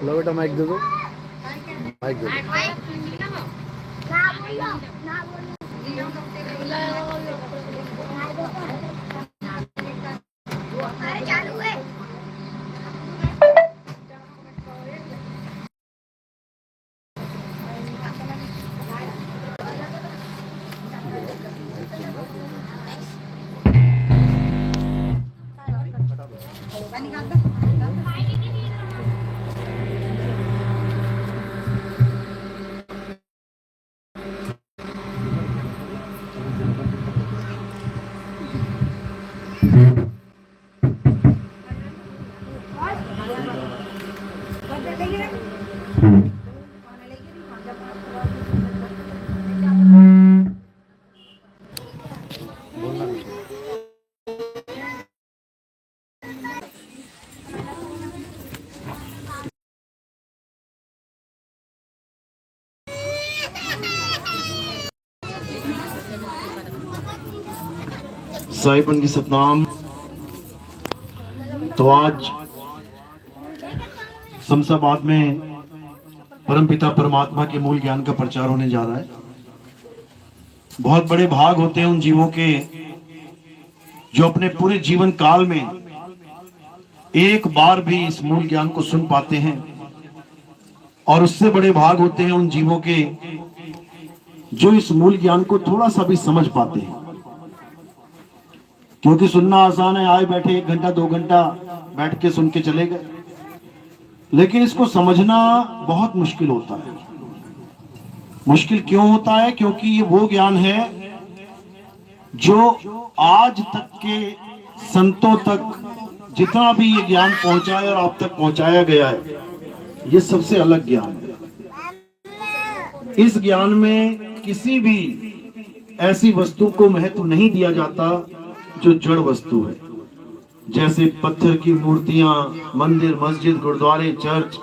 लो बेटा माइक दे दो, माइक दे दो। साहिबन की सतनाम। तो आज शमशाबाद में परमपिता परमात्मा के मूल ज्ञान का प्रचार होने जा रहा है। बहुत बड़े भाग होते हैं उन जीवों के जो अपने पूरे जीवन काल में एक बार भी इस मूल ज्ञान को सुन पाते हैं, और उससे बड़े भाग होते हैं उन जीवों के जो इस मूल ज्ञान को थोड़ा सा भी समझ पाते हैं। क्योंकि सुनना आसान है, आए बैठे 1 घंटा 2 घंटा बैठ के सुन के चले गए, लेकिन इसको समझना बहुत मुश्किल होता है। मुश्किल क्यों होता है? क्योंकि ये वो ज्ञान है जो आज तक के संतों तक जितना भी ये ज्ञान पहुंचा है और आप तक पहुंचाया गया है, ये सबसे अलग ज्ञान है। इस ज्ञान में किसी भी ऐसी वस्तु को महत्व नहीं दिया जाता जो जड़ वस्तु है, जैसे पत्थर की मूर्तियां, मंदिर, मस्जिद, गुरुद्वारे, चर्च,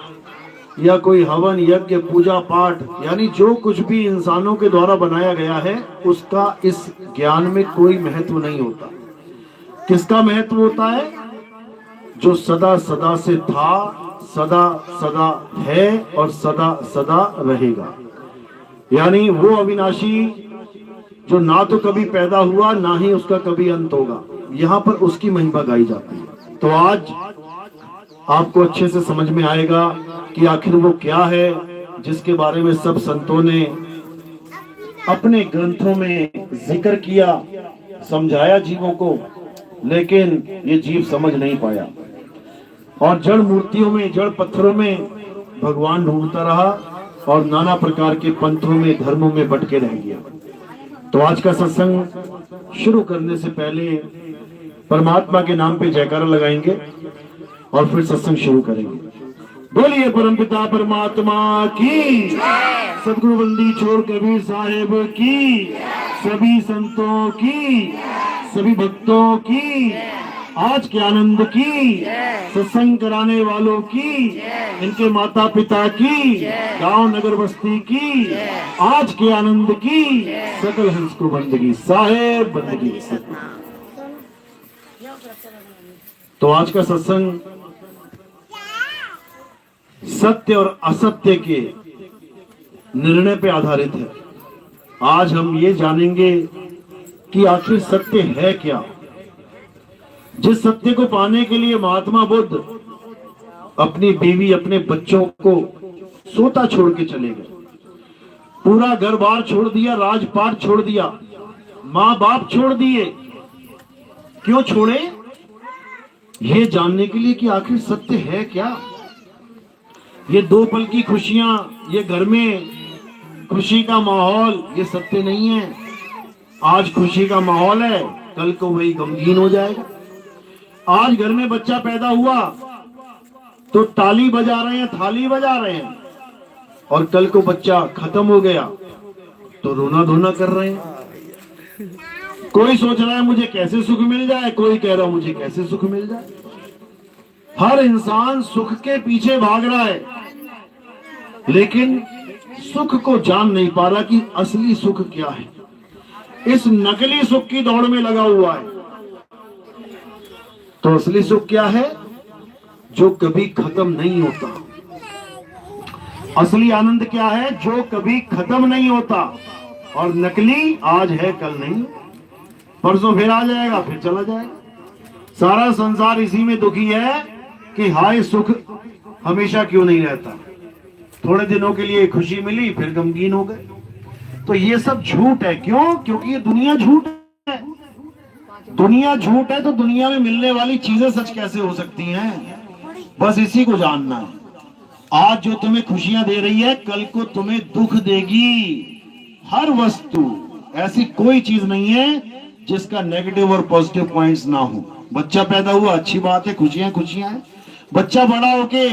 या कोई हवन, यज्ञ, पूजा पाठ, यानी जो कुछ भी इंसानों के द्वारा बनाया गया है उसका इस ज्ञान में कोई महत्व नहीं होता। किसका महत्व होता है? जो सदा सदा से था, सदा सदा है और सदा सदा रहेगा, यानी वो अविनाशी जो ना तो कभी पैदा हुआ ना ही उसका कभी अंत होगा। यहाँ पर उसकी महिमा गाई जाती है। तो आज आपको अच्छे से समझ में आएगा कि आखिर वो क्या है जिसके बारे में सब संतों ने अपने ग्रंथों में जिक्र किया, समझाया जीवों को, लेकिन ये जीव समझ नहीं पाया और जड़ मूर्तियों में, जड़ पत्थरों में भगवान ढूंढता रहा और नाना प्रकार के पंथों में, धर्मों में भटके रह गया। तो आज का सत्संग शुरू करने से पहले परमात्मा के नाम पे जयकारा लगाएंगे और फिर सत्संग शुरू करेंगे। बोलिए परमपिता परमात्मा की, सदगुरु बंदी छोड़ कबीर साहेब की, सभी संतों की, सभी भक्तों की, आज के आनंद की, सत्संग कराने वालों की, इनके माता पिता की, गांव नगर बस्ती की, आज के आनंद की, सकल हंस को बंदगी साहेब बंदगी। तो आज का सत्संग सत्य और असत्य के निर्णय पे आधारित है। आज हम ये जानेंगे कि आखिर सत्य है क्या। जिस सत्य को पाने के लिए महात्मा बुद्ध अपनी बीवी, अपने बच्चों को सोता छोड़ के चले गए, पूरा घर बार छोड़ दिया, राजपाट छोड़ दिया, माँ बाप छोड़ दिए। क्यों छोड़े? ये जानने के लिए कि आखिर सत्य है क्या। ये 2 पल की खुशियां, ये घर में खुशी का माहौल, ये सत्य नहीं है। आज खुशी का माहौल है, कल को वही गमगीन हो जाएगा। आज घर में बच्चा पैदा हुआ तो ताली बजा रहे हैं, थाली बजा रहे हैं, और कल को बच्चा खत्म हो गया तो रोना धोना कर रहे हैं। कोई सोच रहा है मुझे कैसे सुख मिल जाए, कोई कह रहा है मुझे कैसे सुख मिल जाए। हर इंसान सुख के पीछे भाग रहा है, लेकिन सुख को जान नहीं पा रहा कि असली सुख क्या है। इस नकली सुख की दौड़ में लगा हुआ है। तो असली सुख क्या है? जो कभी खत्म नहीं होता, असली आनंद क्या है? जो कभी खत्म नहीं होता। और नकली आज है कल नहीं, परसों फिर आ जाएगा, फिर चला जाएगा। सारा संसार इसी में दुखी है कि हाय सुख हमेशा क्यों नहीं रहता। थोड़े दिनों के लिए खुशी मिली, फिर गमगीन हो गए। तो ये सब झूठ है। क्यों? क्योंकि ये दुनिया झूठ है। दुनिया झूठ है तो दुनिया में मिलने वाली चीजें सच कैसे हो सकती हैं? बस इसी को जानना है। आज जो तुम्हें खुशियां दे रही है, कल को तुम्हें दुख देगी। हर वस्तु, ऐसी कोई चीज नहीं है जिसका नेगेटिव और पॉजिटिव पॉइंट्स ना हो। बच्चा पैदा हुआ, अच्छी बात है, खुशियां खुशियां हैं। बच्चा बड़ा होके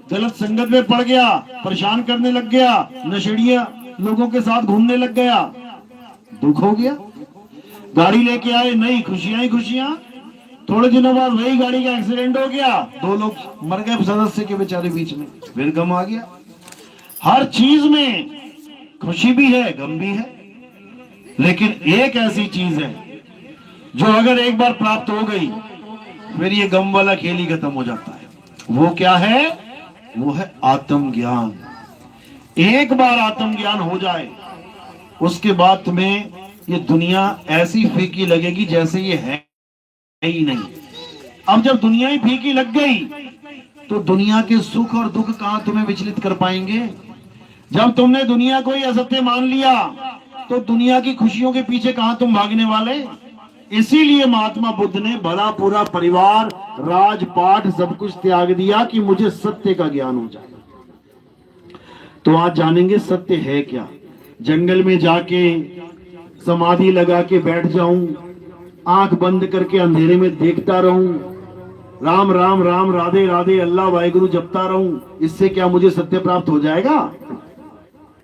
गलत संगत में पड़ गया, परेशान करने लग गया, नशेड़िया लोगों के साथ घूमने लग गया, दुख हो गया। गाड़ी लेके आए, नई खुशियां ही खुशियां। थोड़े दिनों बाद वही गाड़ी का एक्सीडेंट हो गया, 2 लोग मर गए सदस्य के बेचारे बीच में, फिर गम आ गया। हर चीज में खुशी भी है, गम भी है। लेकिन एक ऐसी चीज है जो अगर एक बार प्राप्त हो गई, फिर ये गम वाला खेल ही खत्म हो जाता है। वो क्या है? वो है आत्मज्ञान। एक बार आत्मज्ञान हो जाए, उसके बाद तुम्हें ये दुनिया ऐसी फीकी लगेगी जैसे ये है ही नहीं। अब जब दुनिया ही फीकी लग गई, तो दुनिया के सुख और दुख कहां तुम्हें विचलित कर पाएंगे? जब तुमने दुनिया को ही असत्य मान लिया, तो दुनिया की खुशियों के पीछे कहां तुम भागने वाले? इसीलिए महात्मा बुद्ध ने भला पूरा परिवार, राजपाट सब कुछ त्याग दिया कि मुझे सत्य का ज्ञान हो जाए। तो आज जानेंगे सत्य है क्या। जंगल में जाके समाधि लगा के बैठ जाऊं, आंख बंद करके अंधेरे में देखता रहूं, राम राम राम राधे राधे अल्लाह वाहिगुरु जपता रहूं, इससे क्या मुझे सत्य प्राप्त हो जाएगा?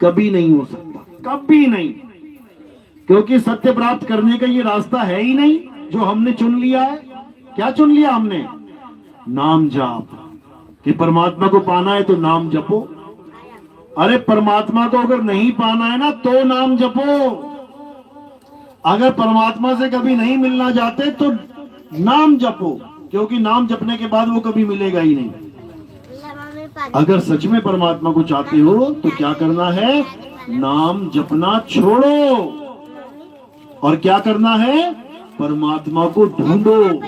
कभी नहीं हो सकता, कभी नहीं। क्योंकि सत्य प्राप्त करने का ये रास्ता है ही नहीं जो हमने चुन लिया है। क्या चुन लिया हमने? नाम जाप, कि परमात्मा को पाना है तो नाम जपो। अरे परमात्मा को अगर नहीं पाना है ना, तो नाम जपो। अगर परमात्मा से कभी नहीं मिलना चाहते तो नाम जपो, क्योंकि नाम जपने के बाद वो कभी मिलेगा ही नहीं। अगर सच में परमात्मा को चाहते हो तो क्या करना है? नाम जपना छोड़ो, और क्या करना है? परमात्मा को ढूंढो।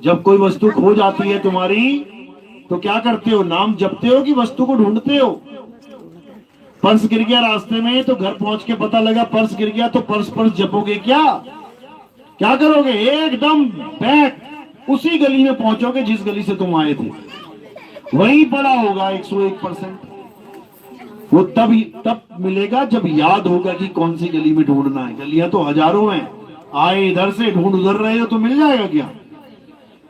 जब कोई वस्तु खो जाती है तुम्हारी, तो क्या करते हो? नाम जपते हो कि वस्तु को ढूंढते हो? पर्स गिर गया रास्ते में, तो घर पहुंच के पता लगा पर्स गिर गया, तो पर्स जपोगे क्या? क्या करोगे? एकदम बैक उसी गली में पहुंचोगे जिस गली से तुम आए थे, वहीं पड़ा होगा 101%। वो तब मिलेगा जब याद होगा कि कौन सी गली में ढूंढना है। गलियां तो हजारों हैं, आए इधर से ढूंढ उधर रहे हो तो मिल जाएगा क्या?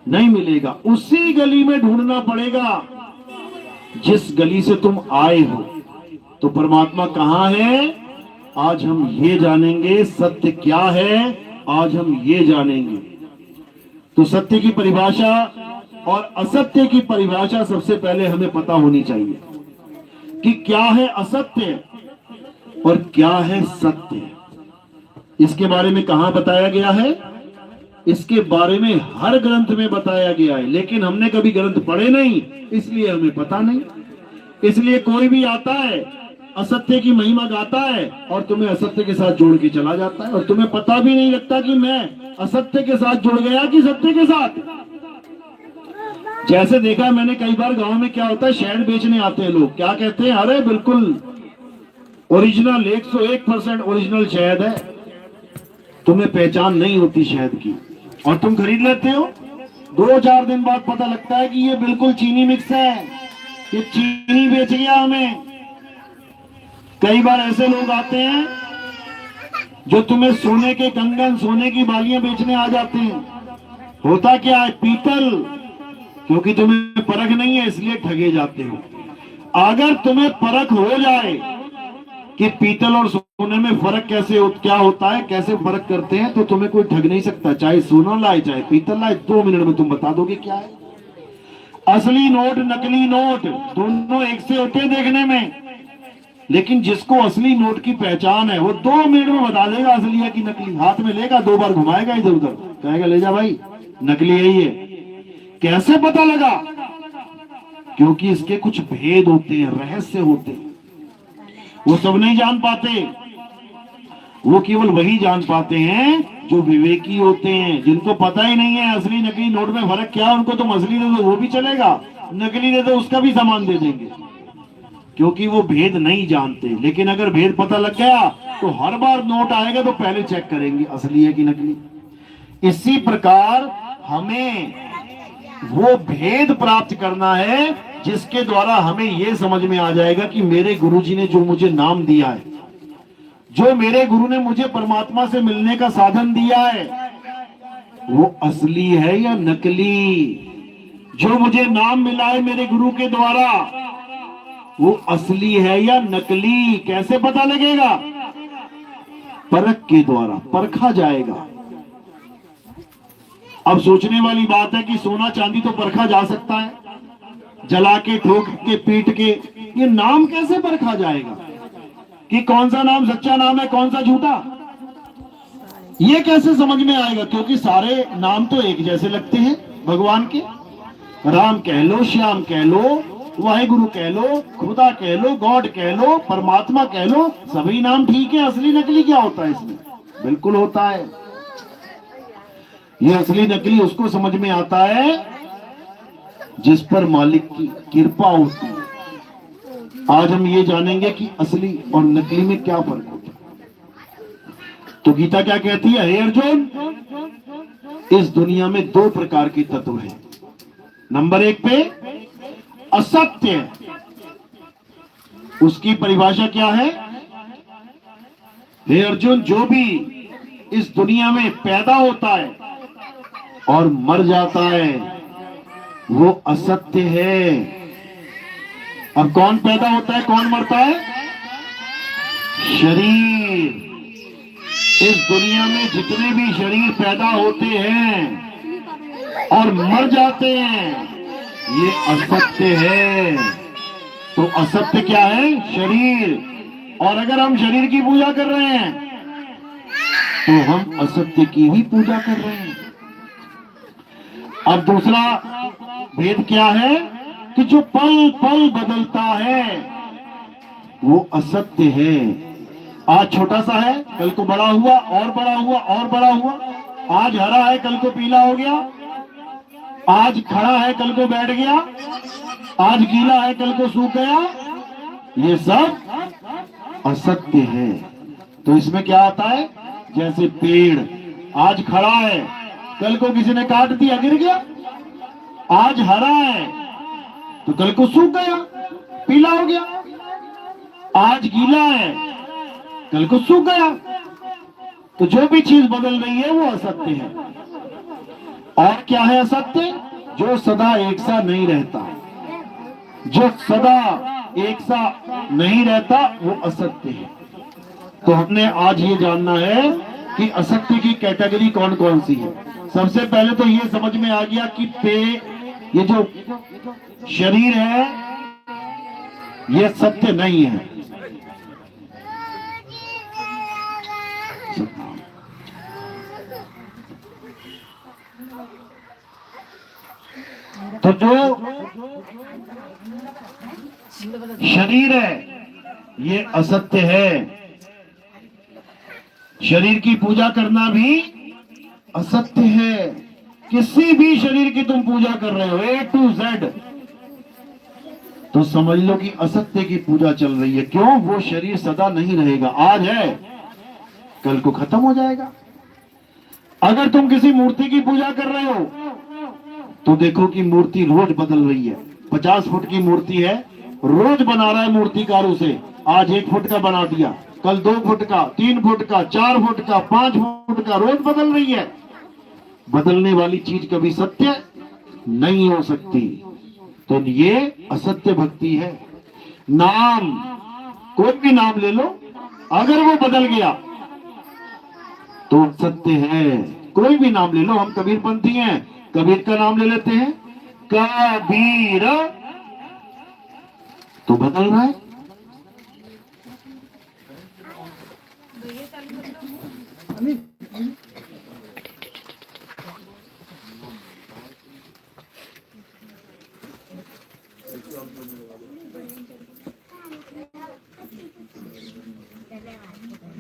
नहीं मिलेगा। उसी गली में ढूंढना पड़ेगा जिस गली से तुम आए हो। तो परमात्मा कहाँ है? आज हम ये जानेंगे। सत्य क्या है? आज हम ये जानेंगे। तो सत्य की परिभाषा और असत्य की परिभाषा सबसे पहले हमें पता होनी चाहिए कि क्या है असत्य और क्या है सत्य। इसके बारे में कहां बताया गया है? इसके बारे में हर ग्रंथ में बताया गया है, लेकिन हमने कभी ग्रंथ पढ़े नहीं, इसलिए हमें पता नहीं। इसलिए कोई भी आता है, असत्य की महिमा गाता है और तुम्हें असत्य के साथ जोड़ के चला जाता है, और तुम्हें पता भी नहीं लगता कि मैं असत्य के साथ जुड़ गया कि सत्य के साथ। जैसे देखा मैंने कई बार, गांव में क्या होता है, शहद बेचने आते हैं लोग, क्या कहते हैं? अरे बिल्कुल ओरिजिनल 101% ओरिजिनल शहद है। तुम्हें पहचान नहीं होती शहद की, और तुम खरीद लेते हो। 2-4 दिन बाद पता लगता है कि ये बिल्कुल चीनी मिक्स है, ये चीनी बेच गया हमें। कई बार ऐसे लोग आते हैं जो तुम्हें सोने के कंगन, सोने की बालियां बेचने आ जाते हैं। होता क्या है? पीतल, क्योंकि तुम्हें परख नहीं है इसलिए ठगे जाते हो। अगर तुम्हें परख हो जाए कि पीतल और सोने में फर्क क्या होता है, कैसे फर्क करते हैं, तो तुम्हें कोई ठग नहीं सकता। चाहे सोना लाए चाहे पीतल लाए, 2 मिनट में तुम बता दोगे क्या है। असली नोट नकली नोट दोनों एक से होते हैं देखने में, लेकिन जिसको असली नोट की पहचान है वो 2 मिनट में बता देगा असली है कि नकली। हाथ में लेगा, 2 बार घुमाएगा इधर उधर, कहेगा ले जा भाई नकली यही है। कैसे पता लगा? क्योंकि इसके कुछ भेद होते हैं, रहस्य होते हैं, वो सब नहीं जान पाते। वो केवल वही जान पाते हैं जो विवेकी होते हैं, जिनको पता ही नहीं है असली नकली नोट में फर्क क्या है। उनको तुम असली दे दो वो भी चलेगा, नकली दे दो उसका भी सामान दे देंगे, क्योंकि वो भेद नहीं जानते। लेकिन अगर भेद पता लग गया तो हर बार नोट आएगा तो पहले चेक करेंगे असली है कि नकली। इसी प्रकार हमें वो भेद प्राप्त करना है जिसके द्वारा हमें यह समझ में आ जाएगा कि मेरे गुरुजी ने जो मुझे नाम दिया है, जो मेरे गुरु ने मुझे परमात्मा से मिलने का साधन दिया है, वो असली है या नकली। जो मुझे नाम मिला है मेरे गुरु के द्वारा, वो असली है या नकली, कैसे पता लगेगा? परख के द्वारा परखा जाएगा। अब सोचने वाली बात है कि सोना चांदी तो परखा जा सकता है, जला के, ठोक के, पीट के, ये नाम कैसे परखा जाएगा कि कौन सा नाम सच्चा नाम है, कौन सा झूठा? ये कैसे समझ में आएगा? क्योंकि सारे नाम तो एक जैसे लगते हैं भगवान के। राम कह लो, श्याम कह लो, वाहेगुरु कह लो, खुदा कह लो, गॉड कह लो, परमात्मा कह लो, सभी नाम ठीक है। असली नकली क्या होता है इसमें? बिल्कुल होता है। ये असली नकली उसको समझ में आता है जिस पर मालिक की कृपा होती है। आज हम ये जानेंगे कि असली और नकली में क्या फर्क होता है। तो गीता क्या कहती है? हे अर्जुन, इस दुनिया में दो प्रकार के तत्व हैं। नंबर एक पे असत्य, उसकी परिभाषा क्या है? हे अर्जुन, जो भी इस दुनिया में पैदा होता है और मर जाता है वो असत्य है। अब कौन पैदा होता है, कौन मरता है? शरीर। इस दुनिया में जितने भी शरीर पैदा होते हैं और मर जाते हैं, ये असत्य है। तो असत्य क्या है? शरीर। और अगर हम शरीर की पूजा कर रहे हैं तो हम असत्य की ही पूजा कर रहे हैं। अब दूसरा भेद क्या है कि जो पल पल बदलता है वो असत्य है। आज छोटा सा है, कल को बड़ा हुआ, और बड़ा हुआ, और बड़ा हुआ। आज हरा है, कल को पीला हो गया। आज खड़ा है, कल को बैठ गया। आज गीला है, कल को सूख गया। ये सब असत्य है। तो इसमें क्या आता है? जैसे पेड़ आज खड़ा है, कल को किसी ने काट दिया, गिर गया। आज हरा है तो कल को सूख गया, पीला हो गया। आज गीला है, कल को सूख गया। तो जो भी चीज बदल रही है वो असत्य है। और क्या है असत्य? जो सदा एक सा नहीं रहता। जो सदा एक सा नहीं रहता वो असत्य है। तो हमने आज ये जानना है कि असत्य की कैटेगरी कौन कौन सी है। सबसे पहले तो ये समझ में आ गया कि ये जो शरीर है ये सत्य नहीं है। तो जो शरीर है ये असत्य है। शरीर की पूजा करना भी असत्य है। किसी भी शरीर की तुम पूजा कर रहे हो A to Z, तो समझ लो कि असत्य की पूजा चल रही है। क्यों? वो शरीर सदा नहीं रहेगा। आज है, कल को खत्म हो जाएगा। अगर तुम किसी मूर्ति की पूजा कर रहे हो तो देखो कि मूर्ति रोज बदल रही है। 50 फुट की मूर्ति है, रोज बना रहा है मूर्तिकार उसे। आज 1 फुट का बना दिया, कल 2 फुट का, 3 फुट का, 4 फुट का, 5 फुट का, रोज बदल रही है। बदलने वाली चीज कभी सत्य नहीं हो सकती। तो ये असत्य भक्ति है। नाम, कोई भी नाम ले लो, अगर वो बदल गया तो सत्य है। कोई भी नाम ले लो, हम कबीरपंथी हैं, कबीर का नाम ले लेते हैं, कबीर, तो बदल रहा है।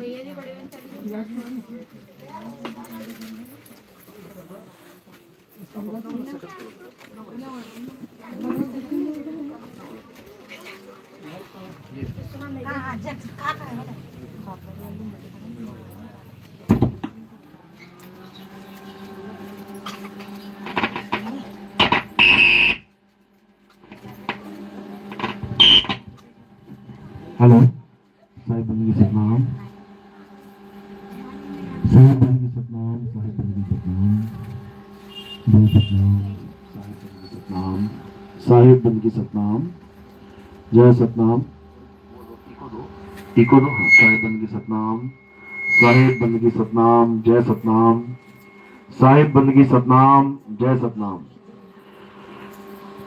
हेलो साहिब बंदगी सतनाम, साहिब बंदगी सतनाम, साहिब बंदगी सतनाम, जय सतनाम, साहिब बंदगी सतनाम, जय सतनाम, इको दो, साहिब बंदगी सतनाम, साहिब बंदगी सतनाम, जय सतनाम, साहिब बंदगी सतनाम, जय सतनाम।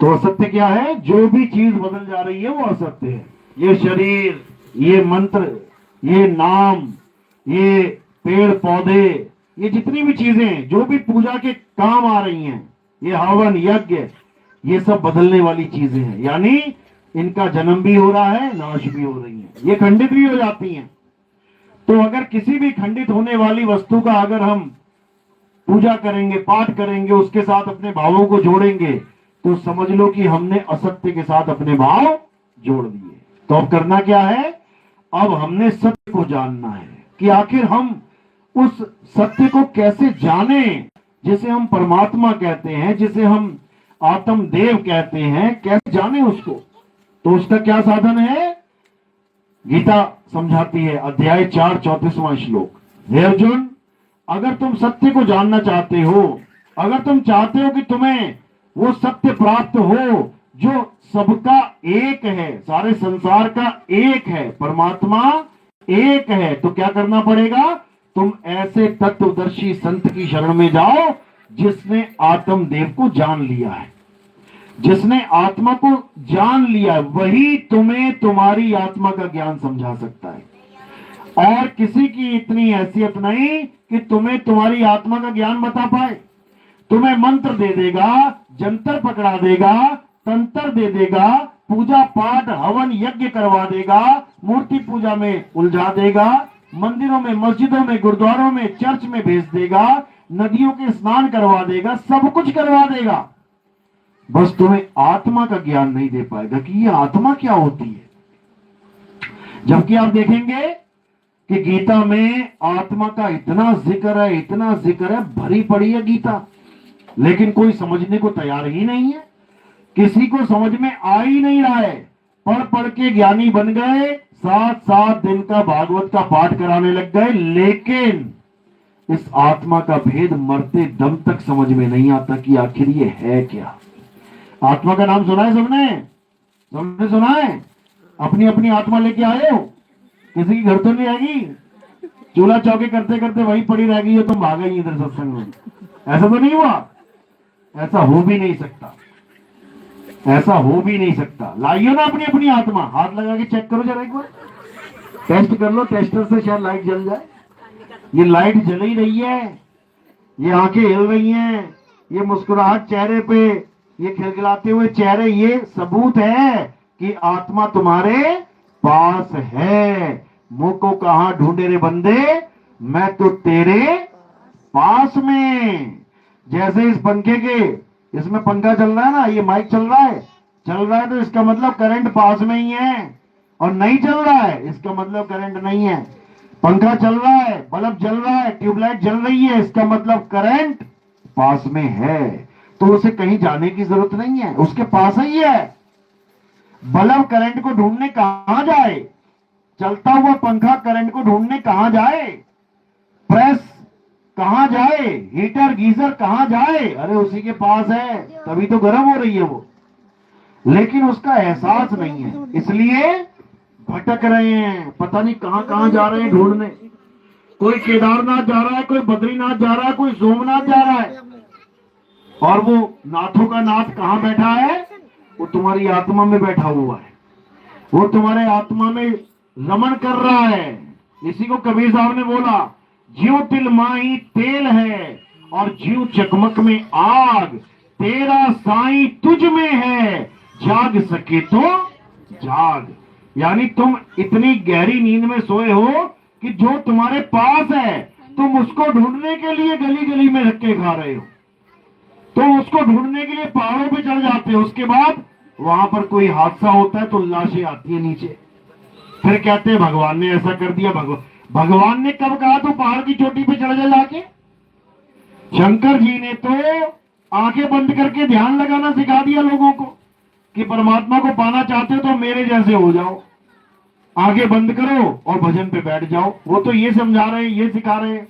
तो असत्य क्या है? जो भी चीज बदल जा रही है वो असत्य है। ये शरीर, ये मंत्र, ये नाम, ये पेड़ पौधे, ये जितनी भी चीजें जो भी पूजा के काम आ रही हैं, ये हवन यज्ञ, ये सब बदलने वाली चीजें हैं। यानी इनका जन्म भी हो रहा है, नाश भी हो रही है, ये खंडित भी हो जाती हैं। तो अगर किसी भी खंडित होने वाली वस्तु का अगर हम पूजा करेंगे, पाठ करेंगे, उसके साथ अपने भावों को जोड़ेंगे, तो समझ लो कि हमने असत्य के साथ अपने भाव जोड़ दिए। तो अब करना क्या है? अब हमने सत्य को जानना है कि आखिर हम उस सत्य को कैसे जाने, जिसे हम परमात्मा कहते हैं, जिसे हम आत्मदेव कहते हैं, कैसे जाने उसको। तो उसका क्या साधन है? गीता समझाती है, अध्याय 4 34वां श्लोक। हे अर्जुन, अगर तुम सत्य को जानना चाहते हो, अगर तुम चाहते हो कि तुम्हें वो सत्य प्राप्त हो जो सबका एक है, सारे संसार का एक है, परमात्मा एक है, तो क्या करना पड़ेगा? तुम ऐसे तत्वदर्शी संत की शरण में जाओ जिसने आत्मदेव को जान लिया है। जिसने आत्मा को जान लिया, वही तुम्हें तुम्हारी आत्मा का ज्ञान समझा सकता है। और किसी की इतनी हैसियत नहीं कि तुम्हें तुम्हारी आत्मा का ज्ञान बता पाए। तुम्हें मंत्र दे देगा, जंतर पकड़ा देगा, तंत्र दे देगा, पूजा पाठ हवन यज्ञ करवा देगा, मूर्ति पूजा में उलझा देगा, मंदिरों में, मस्जिदों में, गुरुद्वारों में, चर्च में भेज देगा, नदियों के स्नान करवा देगा, सब कुछ करवा देगा। बस तुम्हें आत्मा का ज्ञान नहीं दे पाएगा कि ये आत्मा क्या होती है। जबकि आप देखेंगे कि गीता में आत्मा का इतना जिक्र है, इतना जिक्र है, भरी पड़ी है गीता, लेकिन कोई समझने को तैयार ही नहीं है। किसी को समझ में आ ही नहीं रहा है। पढ़ पढ़ के ज्ञानी बन गए, 7-7 दिन का भागवत का पाठ कराने लग गए, लेकिन इस आत्मा का भेद मरते दम तक समझ में नहीं आता कि आखिर ये है क्या। आत्मा का नाम सुना है सबने? सबने सुना है? अपनी अपनी आत्मा लेके आए हो? किसी की घर तो नहीं रहेगी? चूल्हा चौके करते करते वही पड़ी रह गई हो, तुम भाग गई इधर सत्संग में। ऐसा तो नहीं हुआ? ऐसा हो भी नहीं सकता, ऐसा हो भी नहीं सकता। लाइयो ना अपनी अपनी आत्मा, हाथ लगा के चेक करो जरा एक बार, टेस्ट कर लो, टेस्टर से शायद लाइट जल जाए। ये लाइट जल ही रही है, ये आंखें हिल रही हैं, ये मुस्कुराहट चेहरे पे, ये खिलखिलाते हुए चेहरे, ये सबूत है कि आत्मा तुम्हारे पास है। मुंह को कहां ढूंढे रे बंदे, मैं तो तेरे पास में। जैसे इस पंखे के, इसमें पंखा चल रहा है ना, ये माइक चल रहा है तो इसका मतलब करंट पास में ही है, और नहीं चल रहा है इसका मतलब करंट नहीं है। पंखा चल रहा है, बल्ब जल रहा है, ट्यूबलाइट जल रही है, इसका मतलब करंट पास में है। तो उसे कहीं जाने की जरूरत नहीं है, उसके पास ही है। बल्ब करंट को ढूंढने कहां जाए? चलता हुआ पंखा करंट को ढूंढने कहां जाए? प्रेस कहां जाए? हीटर गीजर कहां जाए? अरे उसी के पास है, तभी तो गर्म हो रही है वो। लेकिन उसका एहसास नहीं है, इसलिए भटक रहे हैं, पता नहीं कहां कहां जा रहे हैं ढूंढने। कोई केदारनाथ जा रहा है, कोई बद्रीनाथ जा रहा है, कोई सोमनाथ जा रहा है। और वो नाथों का नाथ कहां बैठा है? वो तुम्हारी आत्मा में बैठा हुआ है, वो तुम्हारे आत्मा में रमण कर रहा है। इसी को कबीर साहब ने बोला, ज्यों तिल माही तेल है और ज्यों चकमक में आग, तेरा साईं तुझ में है, जाग सके तो जाग। यानी तुम इतनी गहरी नींद में सोए हो कि जो तुम्हारे पास है तुम उसको ढूंढने के लिए गली गली में धक्के खा रहे हो, तुम उसको ढूंढने के लिए पहाड़ों पे चढ़ जाते हो, उसके बाद वहां पर कोई हादसा होता है तो लाशें आती है नीचे, फिर कहते हैं भगवान ने ऐसा कर दिया। भगवान ने कब कहा तो पहाड़ की चोटी पे चढ़ जा जाके? शंकर जी ने तो आंखें बंद करके ध्यान लगाना सिखा दिया लोगों को कि परमात्मा को पाना चाहते हो तो मेरे जैसे हो जाओ, आंखें बंद करो और भजन पे बैठ जाओ। वो तो ये समझा रहे हैं, ये सिखा रहे हैं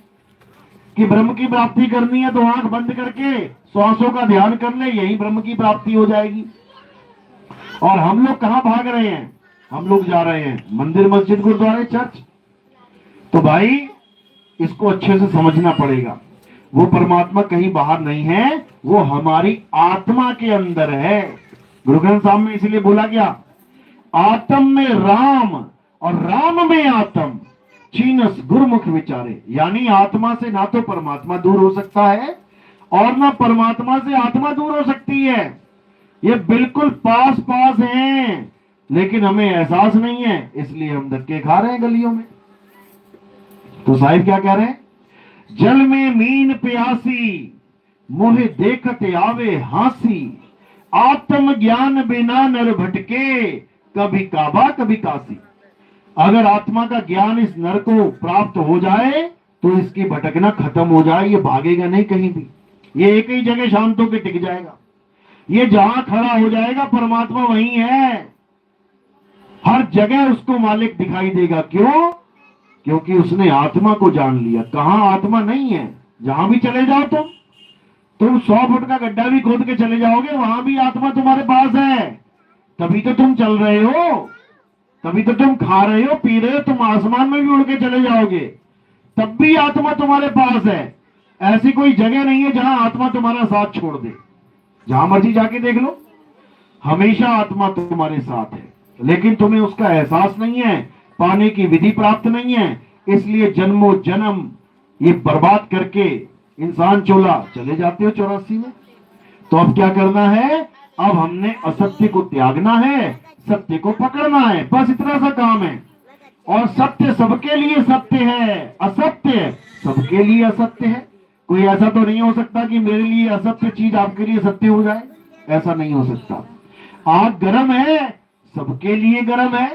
कि ब्रह्म की प्राप्ति करनी है तो आंख बंद करके श्वासों का ध्यान कर ले, यही ब्रह्म की प्राप्ति हो जाएगी। और हम लोग कहां भाग रहे हैं? हम लोग जा रहे हैं मंदिर, मस्जिद, गुरुद्वारे, चर्च। तो भाई इसको अच्छे से समझना पड़ेगा। वो परमात्मा कहीं बाहर नहीं है, वो हमारी आत्मा के अंदर है। गुरु ग्रंथ साहब में इसलिए बोला गया, आत्म में राम और राम में आत्म, चीनस गुरुमुख विचारे। यानी आत्मा से ना तो परमात्मा दूर हो सकता है और ना परमात्मा से आत्मा दूर हो सकती है। ये बिल्कुल पास पास हैं, लेकिन हमें एहसास नहीं है, इसलिए हम धक्के खा रहे हैं गलियों में। तो साहिब क्या कह रहे हैं? जल में मीन प्यासी, मोहे देखत आवे हासी, आत्म ज्ञान बिना नर भटके, कभी काबा कभी काशी। अगर आत्मा का ज्ञान इस नर को प्राप्त हो जाए तो इसकी भटकना खत्म हो जाए, ये भागेगा नहीं कहीं भी, ये एक ही जगह शांत होकर टिक जाएगा। ये जहां खड़ा हो जाएगा परमात्मा वहीं है, हर जगह उसको मालिक दिखाई देगा। क्यों? क्योंकि उसने आत्मा को जान लिया। कहां आत्मा नहीं है, जहां भी चले जाओ तुम 100 फुट का गड्ढा भी खोद के चले जाओगे, वहां भी आत्मा तुम्हारे पास है। तभी तो तुम चल रहे हो, तभी तो तुम खा रहे हो, पी रहे हो, तुम आसमान में भी उड़ के चले जाओगे, तब भी आत्मा तुम्हारे पास है। ऐसी कोई जगह नहीं है जहां आत्मा तुम्हारा साथ छोड़ दे। जहां मर्जी जाके देख लो, हमेशा आत्मा तुम्हारे साथ है, लेकिन तुम्हें उसका एहसास नहीं है, पाने की विधि प्राप्त नहीं है। इसलिए जन्मों जन्म ये बर्बाद करके इंसान चोला चले जाते हो 84 में। तो अब क्या करना है? अब हमने असत्य को त्यागना है, सत्य को पकड़ना है, बस इतना सा काम है। और सत्य सबके लिए सत्य है, असत्य सबके लिए असत्य है। कोई ऐसा तो नहीं हो सकता कि मेरे लिए असत्य चीज आपके लिए सत्य हो जाए, ऐसा नहीं हो सकता। आग गर्म है, सबके लिए गर्म है।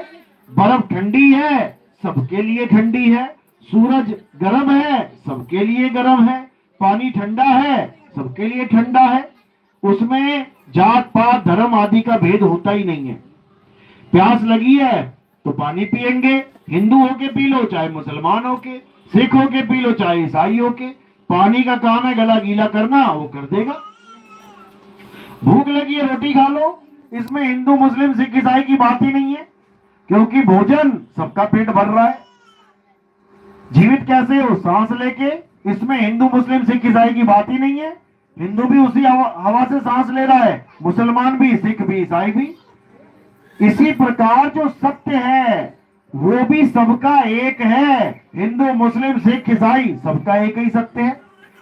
बर्फ ठंडी है, सबके लिए ठंडी है। सूरज गर्म है, सबके लिए गर्म है। पानी ठंडा है, सबके लिए ठंडा है। उसमें जात पात धर्म आदि का भेद होता ही नहीं है। प्यास लगी है तो पानी पिएंगे, हिंदू होके पी लो, चाहे मुसलमान होके, सिख होके पी लो, चाहे ईसाई होके। पानी का काम है गला गीला करना, वो कर देगा। भूख लगी है रोटी खा लो, इसमें हिंदू मुस्लिम सिख ईसाई की बात ही नहीं है, क्योंकि भोजन सबका पेट भर रहा है। जीवित कैसे हो? सांस लेके। इसमें हिंदू मुस्लिम सिख ईसाई की बात ही नहीं है। हिंदू भी उसी हवा से सांस ले रहा है, मुसलमान भी, सिख भी, ईसाई भी। इसी प्रकार जो सत्य है वो भी सबका एक है। हिंदू मुस्लिम सिख ईसाई सबका एक ही सत्य है,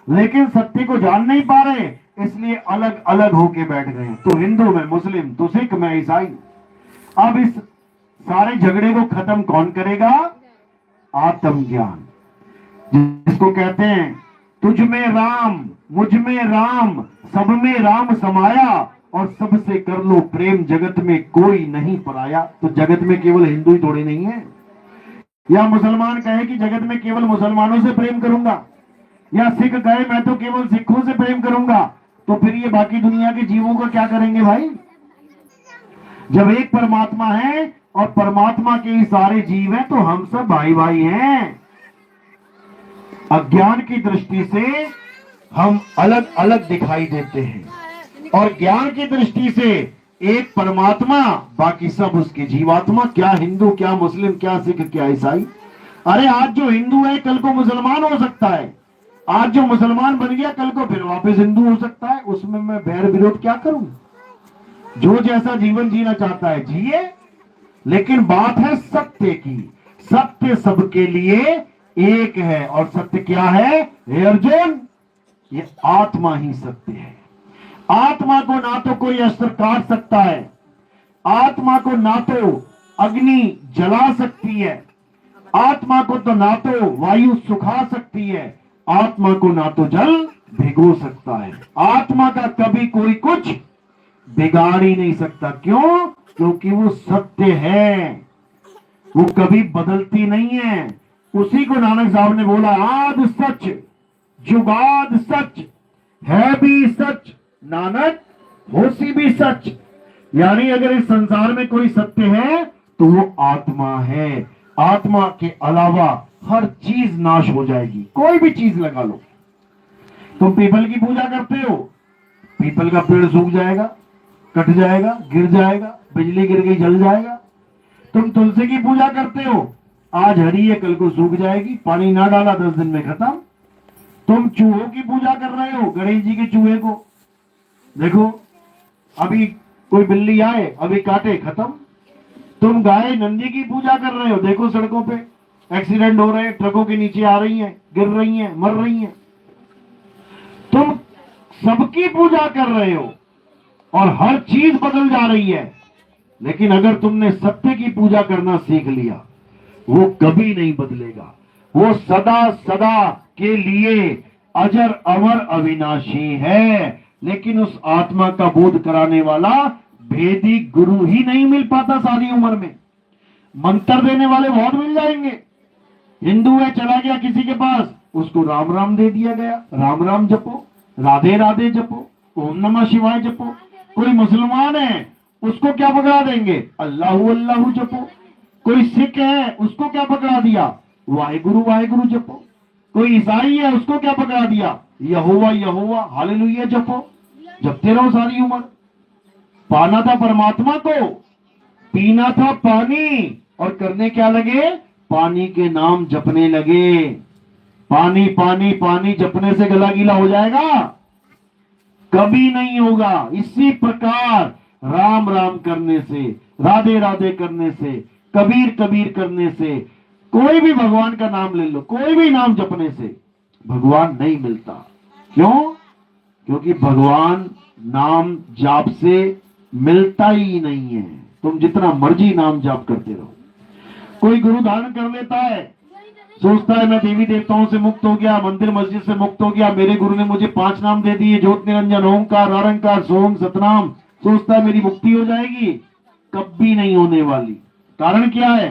लेकिन सत्य को जान नहीं पा रहे, इसलिए अलग अलग होके बैठ गए। तो हिंदू में मुस्लिम, तो सिख में ईसाई। अब इस सारे झगड़े को खत्म कौन करेगा? आत्मज्ञान, जिसको कहते हैं तुझ में राम, मुझ में राम, सब में राम समाया, और सबसे कर लो प्रेम, जगत में कोई नहीं पराया। तो जगत में केवल हिंदू ही थोड़े नहीं है। या मुसलमान कहे कि जगत में केवल मुसलमानों से प्रेम करूंगा, या सिख कहे मैं तो केवल सिखों से प्रेम करूंगा, तो फिर ये बाकी दुनिया के जीवों का क्या करेंगे भाई? जब एक परमात्मा है और परमात्मा के ही सारे जीव हैं, तो हम सब भाई भाई हैं। अज्ञान की दृष्टि से हम अलग अलग दिखाई देते हैं, और ज्ञान की दृष्टि से एक परमात्मा, बाकी सब उसके जीवात्मा। क्या हिंदू, क्या मुस्लिम, क्या सिख, क्या ईसाई। अरे आज जो हिंदू है कल को मुसलमान हो सकता है, आज जो मुसलमान बन गया कल को फिर वापस हिंदू हो सकता है। उसमें मैं बैर विरोध क्या करूं? जो जैसा जीवन जीना चाहता है जिए, लेकिन बात है सत्य की। सत्य सबके लिए एक है, और सत्य क्या है? हे अर्जुन, ये आत्मा ही सत्य है। आत्मा को ना तो कोई अस्त्र काट सकता है, आत्मा को ना तो अग्नि जला सकती है, आत्मा को तो ना तो वायु सुखा सकती है, आत्मा को ना तो जल भिगो सकता है। आत्मा का कभी कोई कुछ बिगाड़ ही नहीं सकता। क्यों? क्योंकि वो सत्य है, वो कभी बदलती नहीं है। उसी को नानक साहब ने बोला, आद सच जुगाद सच, है भी सच नानक होसी भी सच। यानी अगर इस संसार में कोई सत्य है तो वो आत्मा है। आत्मा के अलावा हर चीज नाश हो जाएगी। कोई भी चीज लगा लो, तुम पीपल की पूजा करते हो, पीपल का पेड़ सूख जाएगा, कट जाएगा, गिर जाएगा, बिजली गिर गई जल जाएगा। तुम तुलसी की पूजा करते हो, आज हरी है कल को सूख जाएगी, पानी ना डाला 10 दिन में खत्म। तुम चूहों की पूजा कर रहे हो, गणेश जी के चूहे को देखो, अभी कोई बिल्ली आए अभी काटे खत्म। तुम गाय नंदी की पूजा कर रहे हो, देखो सड़कों पे एक्सीडेंट हो रहे हैं, ट्रकों के नीचे आ रही हैं, गिर रही हैं, मर रही हैं। तुम सबकी पूजा कर रहे हो और हर चीज बदल जा रही है। लेकिन अगर तुमने सत्य की पूजा करना सीख लिया, वो कभी नहीं बदलेगा। वो सदा सदा के लिए अजर अमर अविनाशी है। लेकिन उस आत्मा का बोध कराने वाला भेदी गुरु ही नहीं मिल पाता सारी उम्र में। मंत्र देने वाले बहुत मिल जाएंगे। हिंदू है, चला गया किसी के पास, उसको राम राम दे दिया गया, राम राम जपो, राधे राधे जपो, ओम नमः शिवाय जपो। कोई मुसलमान है, उसको क्या पकड़ा देंगे, अल्लाहू अल्लाहू जपो। कोई सिख है, उसको क्या पकड़ा दिया, वाहिगुरु वाहिगुरु जपो। कोई ईसाई है, उसको क्या पकड़ा दिया, यहोवा यहोवा हालेलुया जपो। जपते रहो सारी उम्र। पाना था परमात्मा को, पीना था पानी, और करने क्या लगे, पानी के नाम जपने लगे। पानी पानी पानी जपने से गला गीला हो जाएगा, कभी नहीं होगा। इसी प्रकार राम राम करने से, राधे राधे करने से, कबीर कबीर करने से, कोई भी भगवान का नाम ले लो, कोई भी नाम जपने से भगवान नहीं मिलता। क्यों? क्योंकि भगवान नाम जाप से मिलता ही नहीं है। तुम जितना मर्जी नाम जाप करते रहो। कोई गुरु धारण कर लेता है, सोचता है मैं देवी देवताओं से मुक्त हो गया, मंदिर मस्जिद से मुक्त हो गया, मेरे गुरु ने मुझे 5 नाम दे दिए, ज्योत निरंजन ओंकार निरंकार सोम सतनाम, सोचता है मेरी मुक्ति हो जाएगी। कभी नहीं होने वाली। कारण क्या है?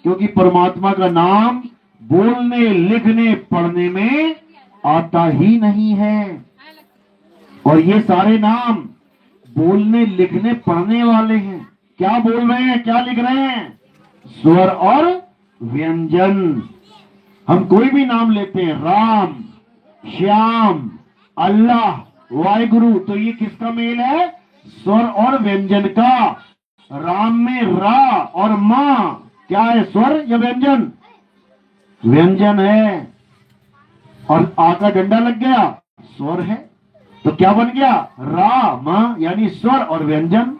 क्योंकि परमात्मा का नाम बोलने लिखने पढ़ने में आता ही नहीं है। और ये सारे नाम बोलने लिखने पढ़ने वाले हैं। क्या बोल रहे हैं, क्या लिख रहे हैं? स्वर और व्यंजन। हम कोई भी नाम लेते हैं, राम, श्याम, अल्लाह, वाहिगुरु, तो ये किसका मेल है? स्वर और व्यंजन का। राम में रा और मां क्या है, स्वर या व्यंजन? व्यंजन है। और आ का डंडा लग गया, स्वर है, तो क्या बन गया? रा मां, यानी स्वर और व्यंजन।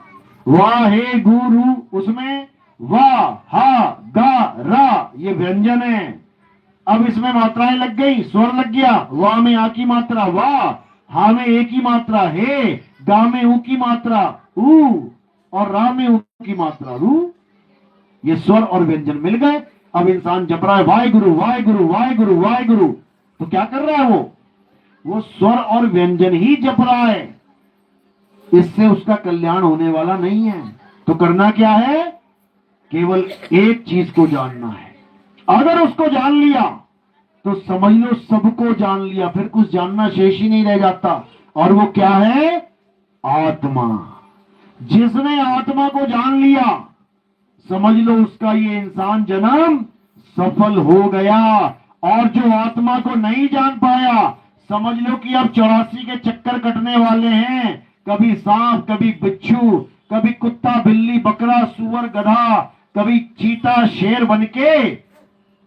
वाहे गुरु, उसमें वाह हा गा रा, ये व्यंजन है। अब इसमें मात्राएं लग गई, स्वर लग गया, वाह में आ की मात्रा वाह, हा में ए की मात्रा हे, गा में ऊ की मात्रा ऊ, और रा में ऊ की मात्रा रू। ये स्वर और व्यंजन मिल गए। अब इंसान जप रहा है वाहिगुरु वाहिगुरु वाहिगुरु वाहिगुरु, तो क्या कर रहा है वो स्वर और व्यंजन ही जप रहा है। इससे उसका कल्याण होने वाला नहीं है। तो करना क्या है? केवल एक चीज को जानना है। अगर उसको जान लिया तो समझ लो सबको जान लिया, फिर कुछ जानना शेष ही नहीं रह जाता। और वो क्या है? आत्मा। जिसने आत्मा को जान लिया, समझ लो उसका ये इंसान जन्म सफल हो गया। और जो आत्मा को नहीं जान पाया, समझ लो कि अब 84 के चक्कर कटने वाले हैं। कभी सांप, कभी बिच्छू, कभी कुत्ता बिल्ली बकरा सुअर गधा, कभी चीता शेर बनके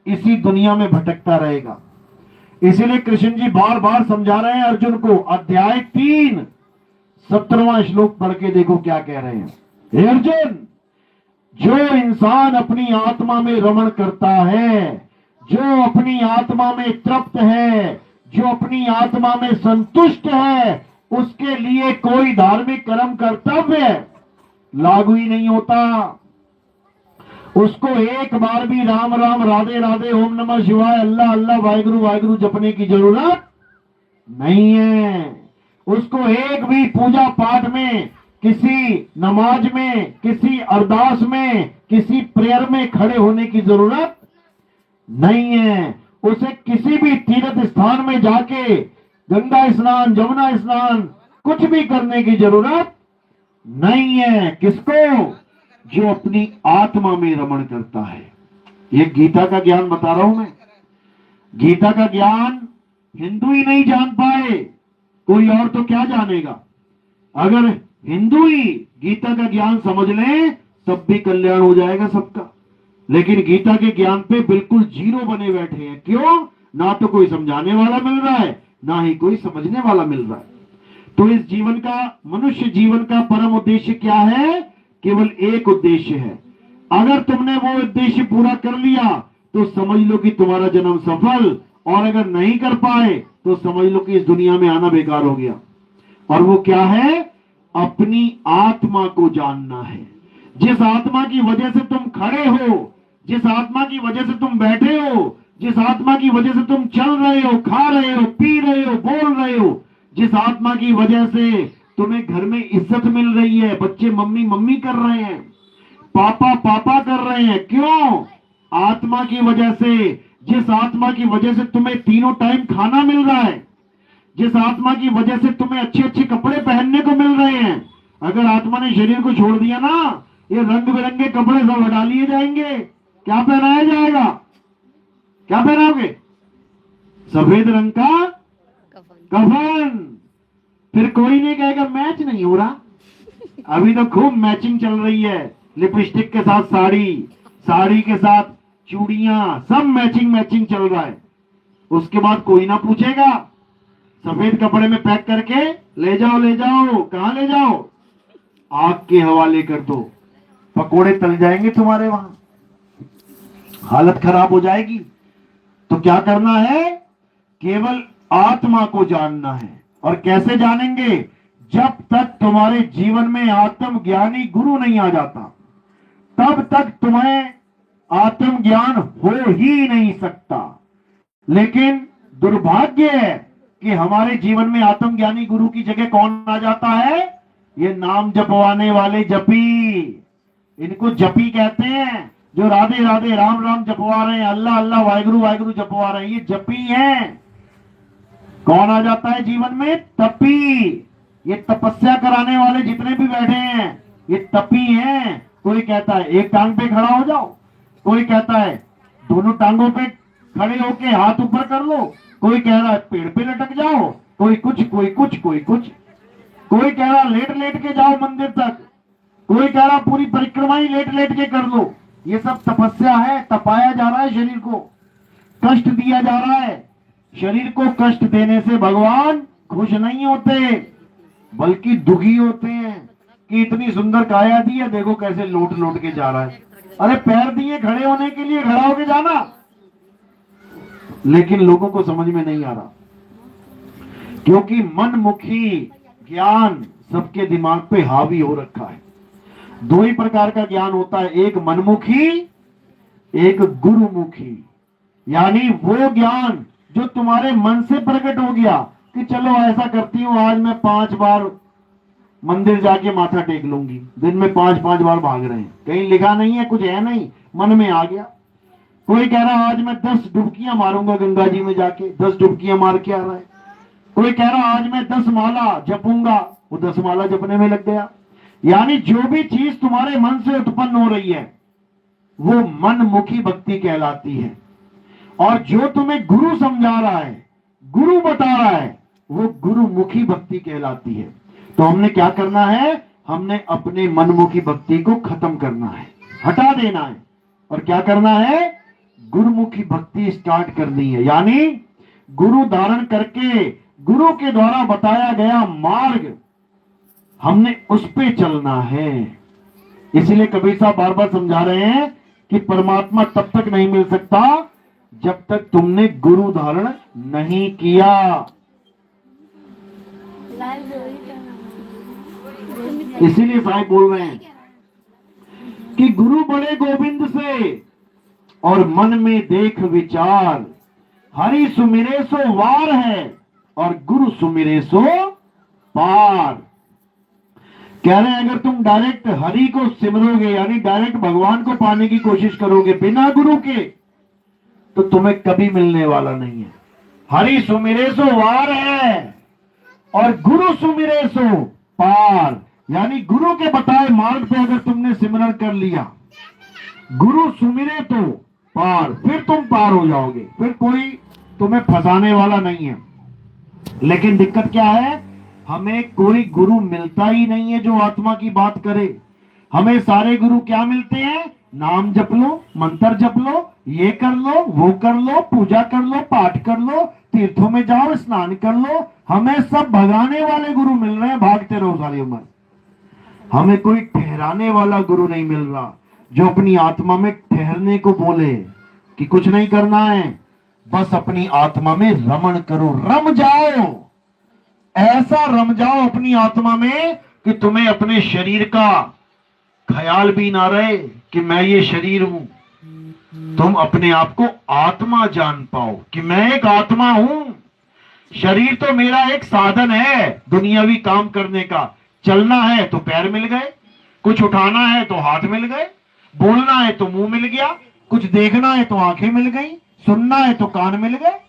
इसी दुनिया में भटकता रहेगा। इसीलिए कृष्ण जी बार बार समझा रहे हैं अर्जुन को। अध्याय 3 17वां श्लोक पढ़ के देखो क्या कह रहे हैं। हे अर्जुन, जो इंसान अपनी आत्मा में रमण करता है, जो अपनी आत्मा में तृप्त है, जो अपनी आत्मा में संतुष्ट है, उसके लिए कोई धार्मिक कर्म कर्तव्य लागू ही नहीं होता। उसको एक बार भी राम राम राधे राधे ओम नमः शिवाय अल्लाह अल्लाह वाहिगुरु वाहिगुरु जपने की जरूरत नहीं है। उसको एक भी पूजा पाठ में, किसी नमाज में, किसी अरदास में, किसी प्रेयर में खड़े होने की जरूरत नहीं है। उसे किसी भी तीर्थ स्थान में जाके गंगा स्नान, जमुना स्नान कुछ भी करने की जरूरत नहीं है। किसको? जो अपनी आत्मा में रमण करता है। ये गीता का ज्ञान बता रहा हूं मैं। गीता का ज्ञान हिंदू ही नहीं जान पाए, कोई और तो क्या जानेगा। अगर हिंदू ही गीता का ज्ञान समझ ले तब भी कल्याण हो जाएगा सबका। लेकिन गीता के ज्ञान पे बिल्कुल जीरो बने बैठे हैं। क्यों? ना तो कोई समझाने वाला मिल रहा है, ना ही कोई समझने वाला मिल रहा है। तो इस जीवन का, मनुष्य जीवन का परम उद्देश्य क्या है? केवल एक उद्देश्य है। अगर तुमने वो उद्देश्य पूरा कर लिया तो समझ लो कि तुम्हारा जन्म सफल, और अगर नहीं कर पाए तो समझ लो कि इस दुनिया में आना बेकार हो गया। और वो क्या है? अपनी आत्मा को जानना है। जिस आत्मा की वजह से तुम खड़े हो, जिस आत्मा की वजह से तुम बैठे हो, जिस आत्मा की वजह से तुम चल रहे हो, खा रहे हो, पी रहे हो, बोल रहे हो, जिस आत्मा की वजह से तुम्हें घर में इज्जत मिल रही है, बच्चे मम्मी मम्मी कर रहे हैं, पापा पापा कर रहे हैं, क्यों? आत्मा की वजह से। जिस आत्मा की वजह से तुम्हें तीनों टाइम खाना मिल रहा है, जिस आत्मा की वजह से तुम्हें अच्छे अच्छे कपड़े पहनने को मिल रहे हैं, अगर आत्मा ने शरीर को छोड़ दिया ना, ये रंग बिरंगे कपड़े सब हटा लिए जाएंगे। क्या पहनाया जाएगा? क्या पहनाओगे? सफेद रंग का कफन। फिर कोई नहीं कहेगा मैच नहीं हो रहा। अभी तो खूब मैचिंग चल रही है, लिपस्टिक के साथ साड़ी, साड़ी के साथ चूड़ियां, सब मैचिंग मैचिंग चल रहा है। उसके बाद कोई ना पूछेगा, सफेद कपड़े में पैक करके ले जाओ ले जाओ। कहां ले जाओ? आग के हवाले कर दो, पकोड़े तल जाएंगे तुम्हारे वहां, हालत खराब हो जाएगी। तो क्या करना है? केवल आत्मा को जानना है। और कैसे जानेंगे? जब तक तुम्हारे जीवन में आत्मज्ञानी गुरु नहीं आ जाता, तब तक तुम्हें आत्मज्ञान हो ही नहीं सकता। लेकिन दुर्भाग्य है कि हमारे जीवन में आत्मज्ञानी गुरु की जगह कौन आ जाता है? ये नाम जपवाने वाले जपी। इनको जपी कहते हैं, जो राधे राधे राम राम जपवा रहे हैं, अल्लाह अल्लाह वाहिगुरु वाहिगुरु जपवा रहे हैं, ये जपी हैं। कौन आ जाता है जीवन में? तपी। ये तपस्या कराने वाले जितने भी बैठे हैं ये तपी हैं। कोई कहता है एक टांग पे खड़ा हो जाओ, कोई कहता है दोनों टांगों पे खड़े होके हाथ ऊपर कर लो, कोई कह रहा है पेड़ पे लटक जाओ, कोई कुछ कोई कुछ कोई कुछ, कोई कह रहा लेट लेट के जाओ मंदिर तक, कोई कह रहा पूरी परिक्रमा ही लेट लेट के कर लो। ये सब तपस्या है, तपाया जा रहा है शरीर को, कष्ट दिया जा रहा है। शरीर को कष्ट देने से भगवान खुश नहीं होते, बल्कि दुखी होते हैं कि इतनी सुंदर काया दी है, देखो कैसे लोट लोट के जा रहा है। अरे पैर दिए खड़े होने के लिए, खड़ा होके जाना। लेकिन लोगों को समझ में नहीं आ रहा, क्योंकि मनमुखी ज्ञान सबके दिमाग पे हावी हो रखा है। दो ही प्रकार का ज्ञान होता है, एक मनमुखी, एक गुरुमुखी। यानी वो ज्ञान जो तुम्हारे मन से प्रकट हो गया कि चलो ऐसा करती हूं, आज मैं 5 बार मंदिर जाके माथा टेक लूंगी, दिन में 5-5 बार भाग रहे हैं, कहीं लिखा नहीं है, कुछ है नहीं, मन में आ गया। कोई कह रहा आज मैं 10 डुबकियां मारूंगा गंगा जी में जाके, 10 डुबकियां मार के आ रहा है। कोई कह रहा आज मैं 10 माला जपूंगा, वो 10 माला जपने में लग गया। यानी जो भी चीज तुम्हारे मन से उत्पन्न हो रही है वो मनमुखी भक्ति कहलाती है। और जो तुम्हें गुरु समझा रहा है, गुरु बता रहा है, वो गुरुमुखी भक्ति कहलाती है। तो हमने क्या करना है? हमने अपने मनमुखी भक्ति को खत्म करना है, हटा देना है, और क्या करना है? गुरुमुखी भक्ति स्टार्ट करनी है। यानी गुरु धारण करके गुरु के द्वारा बताया गया मार्ग हमने उस पे चलना है। इसलिए कबीर साहब बार बार समझा रहे हैं कि परमात्मा तब तक नहीं मिल सकता जब तक तुमने गुरु धारण नहीं किया। इसीलिए साहब बोल रहे हैं कि गुरु बड़े गोविंद से और मन में देख विचार, हरि सुमिरे सो वार है और गुरु सुमिरे सो पार। कह रहे हैं अगर तुम डायरेक्ट हरि को सिमरोगे यानी डायरेक्ट भगवान को पाने की कोशिश करोगे बिना गुरु के, तो तुम्हें कभी मिलने वाला नहीं है। हरि सुमिरे सो वार है और गुरु सुमिरे सो पार, यानी गुरु के बताए मार्ग पे अगर तुमने सिमरण कर लिया, गुरु सुमिरे तो पार, फिर तुम पार हो जाओगे, फिर कोई तुम्हें फंसाने वाला नहीं है। लेकिन दिक्कत क्या है, हमें कोई गुरु मिलता ही नहीं है जो आत्मा की बात करे। हमें सारे गुरु क्या मिलते हैं, नाम जप लो, मंत्र जप लो, ये कर लो, वो कर लो, पूजा कर लो, पाठ कर लो, तीर्थों में जाओ, स्नान कर लो। हमें सब भगाने वाले गुरु मिल रहे हैं, भागते रहो सारी उम्र। हमें कोई ठहराने वाला गुरु नहीं मिल रहा जो अपनी आत्मा में ठहरने को बोले कि कुछ नहीं करना है, बस अपनी आत्मा में रमण करो, रम जाओ, ऐसा रम जाओ अपनी आत्मा में कि तुम्हें अपने शरीर का ख्याल भी ना रहे कि मैं ये शरीर हूं। तुम अपने आप को आत्मा जान पाओ कि मैं एक आत्मा हूं। शरीर तो मेरा एक साधन है दुनियावी काम करने का। चलना है तो पैर मिल गए, कुछ उठाना है तो हाथ मिल गए, बोलना है तो मुंह मिल गया, कुछ देखना है तो आंखें मिल गई, सुनना है तो कान मिल गए।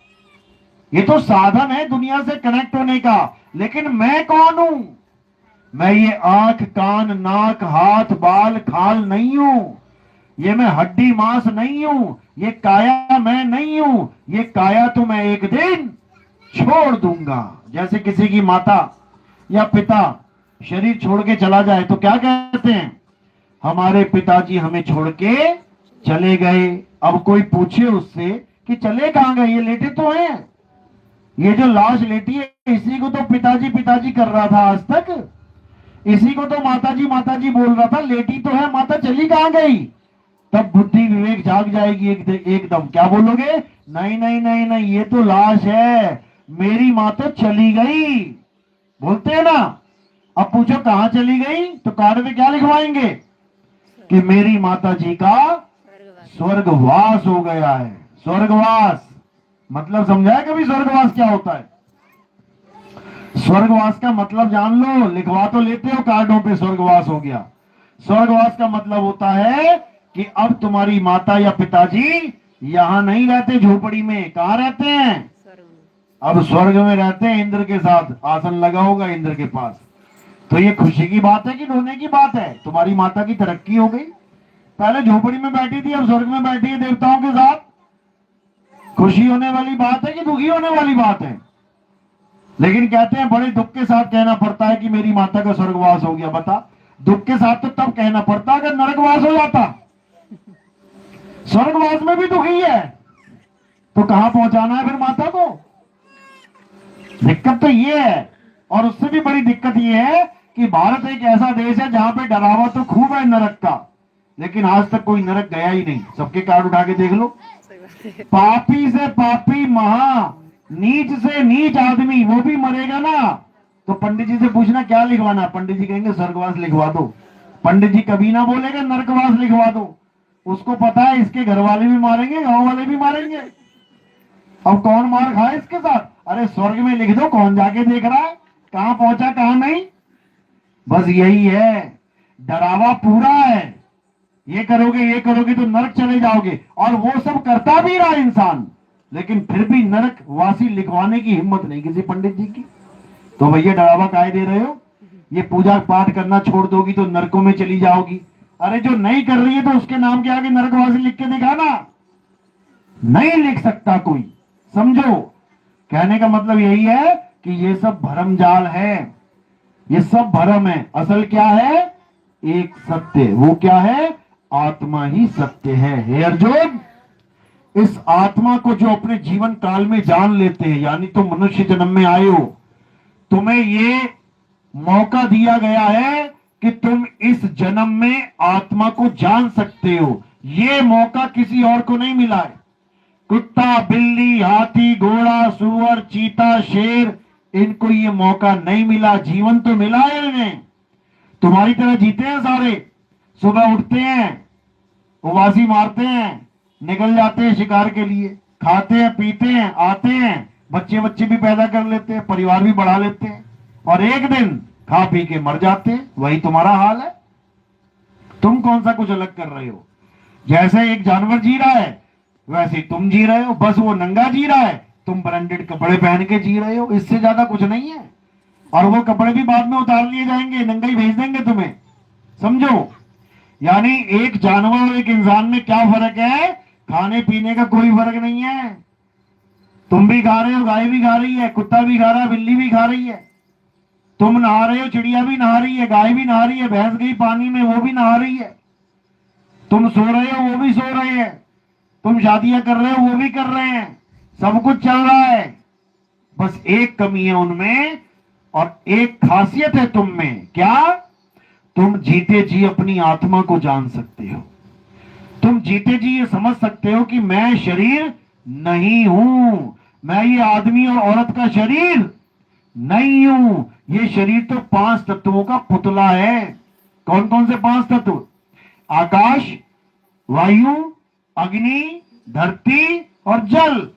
ये तो साधन है दुनिया से कनेक्ट होने का। लेकिन मैं कौन हूं? मैं ये आंख, कान, नाक, हाथ, बाल, खाल नहीं हूं। ये मैं हड्डी मांस नहीं हूं। ये काया मैं नहीं हूं। ये काया तो मैं एक दिन छोड़ दूंगा। जैसे किसी की माता या पिता शरीर छोड़ के चला जाए तो क्या कहते हैं, हमारे पिताजी हमें छोड़ के चले गए। अब कोई पूछे उससे कि चले कहां गए, ये लेटे तो हैं, ये जो लाश लेटी है इसी को तो पिताजी पिताजी कर रहा था आज तक, इसी को तो माताजी बोल रहा था, लेटी तो है, माता चली कहां गई? तब बुद्धि विवेक जाग जाएगी एकदम। क्या बोलोगे? नहीं नहीं नहीं नहीं, ये तो लाश है, मेरी माँ तो चली गई, बोलते हैं ना। अब पूछो कहां चली गई, तो कार्ड में क्या लिखवाएंगे कि मेरी माता जी का स्वर्गवास हो गया है। स्वर्गवास मतलब समझा है कभी स्वर्गवास क्या होता है? स्वर्गवास का मतलब जान लो, लिखवा तो लेते हो कार्डों पे स्वर्गवास हो गया। स्वर्गवास का मतलब होता है कि अब तुम्हारी माता या पिताजी यहां नहीं रहते झोपड़ी में, कहां रहते हैं? अब स्वर्ग में रहते हैं, इंद्र के साथ आसन लगा होगा इंद्र के पास। तो ये खुशी की बात है कि रोने की बात है? तुम्हारी माता की तरक्की हो गई, पहले झोपड़ी में बैठी थी अब स्वर्ग में बैठी है देवताओं के साथ। खुशी होने वाली बात है कि दुखी होने वाली बात है? लेकिन कहते हैं बड़े दुख के साथ कहना पड़ता है कि मेरी माता का स्वर्गवास हो गया। बता, दुख के साथ तो तब कहना पड़ता अगर नरकवास हो जाता। स्वर्गवास में भी दुखी है तो कहां पहुंचाना है फिर माता को? दिक्कत तो ये है। और उससे भी बड़ी दिक्कत ये है कि भारत एक ऐसा देश है जहां पे डरावा तो खूब है नरक का, लेकिन आज तक कोई नरक गया ही नहीं। सबके कार्ड उठा के देख लो, पापी से पापी, महा नीच से नीच आदमी वो भी मरेगा ना तो पंडित जी से पूछना क्या लिखवाना, पंडित जी कहेंगे स्वर्गवास लिखवा दो। पंडित जी कभी ना बोलेगा नरकवास लिखवा दो, उसको पता है इसके घर वाले भी मारेंगे, गांव वाले भी मारेंगे। अब कौन मार खाए इसके साथ? अरे स्वर्ग में लिख दो, कौन जाके देख रहा है कहां पहुंचा कहां नहीं। बस यही है, डरावा पूरा है, ये करोगे तो नरक चले जाओगे। और वो सब करता भी रहा इंसान, लेकिन फिर भी नरक वासी लिखवाने की हिम्मत नहीं किसी पंडित जी की। तो भैया डरावा काहे दे रहे हो? ये पूजा पाठ करना छोड़ दोगी तो नरकों में चली जाओगी। अरे जो नहीं कर रही है तो उसके नाम के आगे नरकवासी लिख के दिखाना। नहीं लिख सकता कोई, समझो। कहने का मतलब यही है कि ये सब भरम जाल है, ये सब भरम है। असल क्या है? एक सत्य। वो क्या है? आत्मा ही सत्य है। हे अर्जुन, इस आत्मा को जो अपने जीवन काल में जान लेते हैं, यानी तुम मनुष्य जन्म में आए हो, तुम्हें ये मौका दिया गया है कि तुम इस जन्म में आत्मा को जान सकते हो। ये मौका किसी और को नहीं मिला है। कुत्ता, बिल्ली, हाथी, घोड़ा, सुअर, चीता, शेर, इनको ये मौका नहीं मिला। जीवन तो मिला है इन्हें, तुम्हारी तरह जीते हैं सारे, सुबह उठते हैं, उबासी मारते हैं, निकल जाते हैं शिकार के लिए, खाते हैं, पीते हैं, आते हैं, बच्चे बच्चे भी पैदा कर लेते हैं, परिवार भी बढ़ा लेते हैं, और एक दिन खा पी के मर जाते हैं। वही तुम्हारा हाल है। तुम कौन सा कुछ अलग कर रहे हो? जैसे एक जानवर जी रहा है वैसे ही तुम जी रहे हो, बस वो नंगा जी रहा है, तुम ब्रांडेड कपड़े पहन के जी रहे हो, इससे ज्यादा कुछ नहीं है। और वो कपड़े भी बाद में उतार लिए जाएंगे, नंगा ही भेज देंगे तुम्हें, समझो। यानी एक जानवर और एक इंसान में क्या फर्क है? खाने पीने का कोई फर्क नहीं है। तुम भी खा रहे हो, गाय भी खा रही है, कुत्ता भी खा रहा है, बिल्ली भी खा रही है। तुम नहा रहे हो, चिड़िया भी नहा रही है, गाय भी नहा रही है, भैंस गई पानी में वो भी नहा रही है। तुम सो रहे हो, वो भी सो रहे हैं। तुम शादियां कर रहे हो, वो भी कर रहे हैं। सब कुछ चल रहा है। बस एक कमी है उनमें और एक खासियत है तुम में। क्या? तुम जीते जी अपनी आत्मा को जान सकते हो। तुम जीते जी ये समझ सकते हो कि मैं शरीर नहीं हूं, मैं ये आदमी और औरत का शरीर नहीं हूं। ये शरीर तो 5 तत्वों का पुतला है। कौन कौन से 5 तत्व? आकाश, वायु, अग्नि, धरती और जल।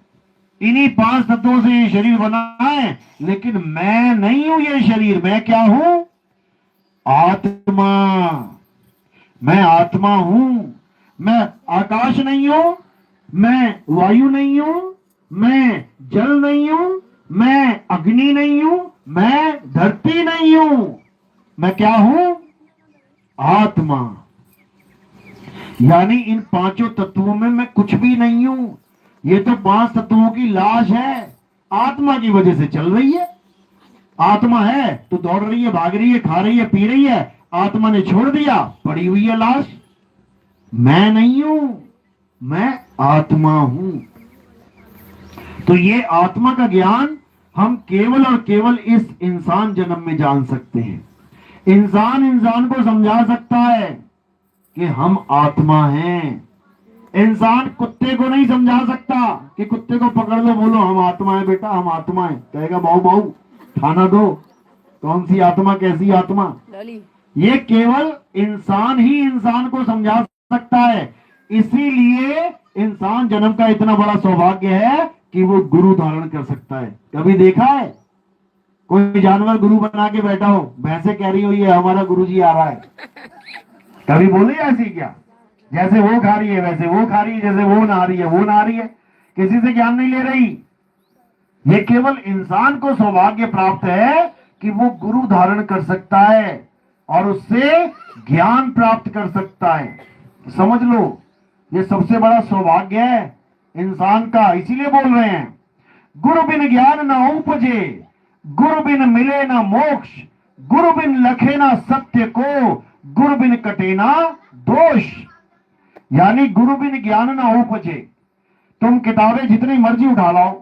इन्हीं 5 तत्वों से ये शरीर बना है। लेकिन मैं नहीं हूं ये शरीर। मैं क्या हूं? आत्मा। मैं आत्मा हूं। मैं आकाश नहीं हूं, मैं वायु नहीं हूं, मैं जल नहीं हूं, मैं अग्नि नहीं हूं, मैं धरती नहीं हूं। मैं क्या हूं? आत्मा। यानी इन 5 तत्वों में मैं कुछ भी नहीं हूं। ये तो 5 तत्वों की लाश है, आत्मा की वजह से चल रही है। आत्मा है तो दौड़ रही है, भाग रही है, खा रही है, पी रही है। आत्मा ने छोड़ दिया, पड़ी हुई है लाश। मैं नहीं हूं, मैं आत्मा हूं। तो ये आत्मा का ज्ञान हम केवल और केवल इस इंसान जन्म में जान सकते हैं। इंसान इंसान को समझा सकता है कि हम आत्मा हैं। इंसान कुत्ते को नहीं समझा सकता कि कुत्ते को पकड़ लो, बोलो हम आत्मा है बेटा, हम आत्मा है। कहेगा बाऊ बाऊ खाना दो। कौन सी आत्मा, कैसी आत्मा? ये केवल इंसान ही इंसान को समझा सकता है। इसीलिए इंसान जन्म का इतना बड़ा सौभाग्य है कि वो गुरु धारण कर सकता है। कभी देखा है कोई जानवर गुरु बना के बैठा हो? भैंसे कह रही हो ये हमारा गुरुजी आ रहा है। कभी बोले ऐसी क्या? जैसे वो खा रही है वैसे वो खा रही है, जैसे वो नहा रही है वो नहा रही है। किसी से ज्ञान नहीं ले रही। ये केवल इंसान को सौभाग्य प्राप्त है कि वो गुरु धारण कर सकता है और उससे ज्ञान प्राप्त कर सकता है। समझ लो, ये सबसे बड़ा सौभाग्य है इंसान का। इसीलिए बोल रहे हैं गुरु बिन ज्ञान न उपजे, गुरु बिन मिले ना मोक्ष, गुरु बिन लखे ना सत्य को, गुरु बिन कटे ना दोष। यानी गुरु बिन ज्ञान ना उपजे। तुम किताबें जितनी मर्जी उठा लाओ,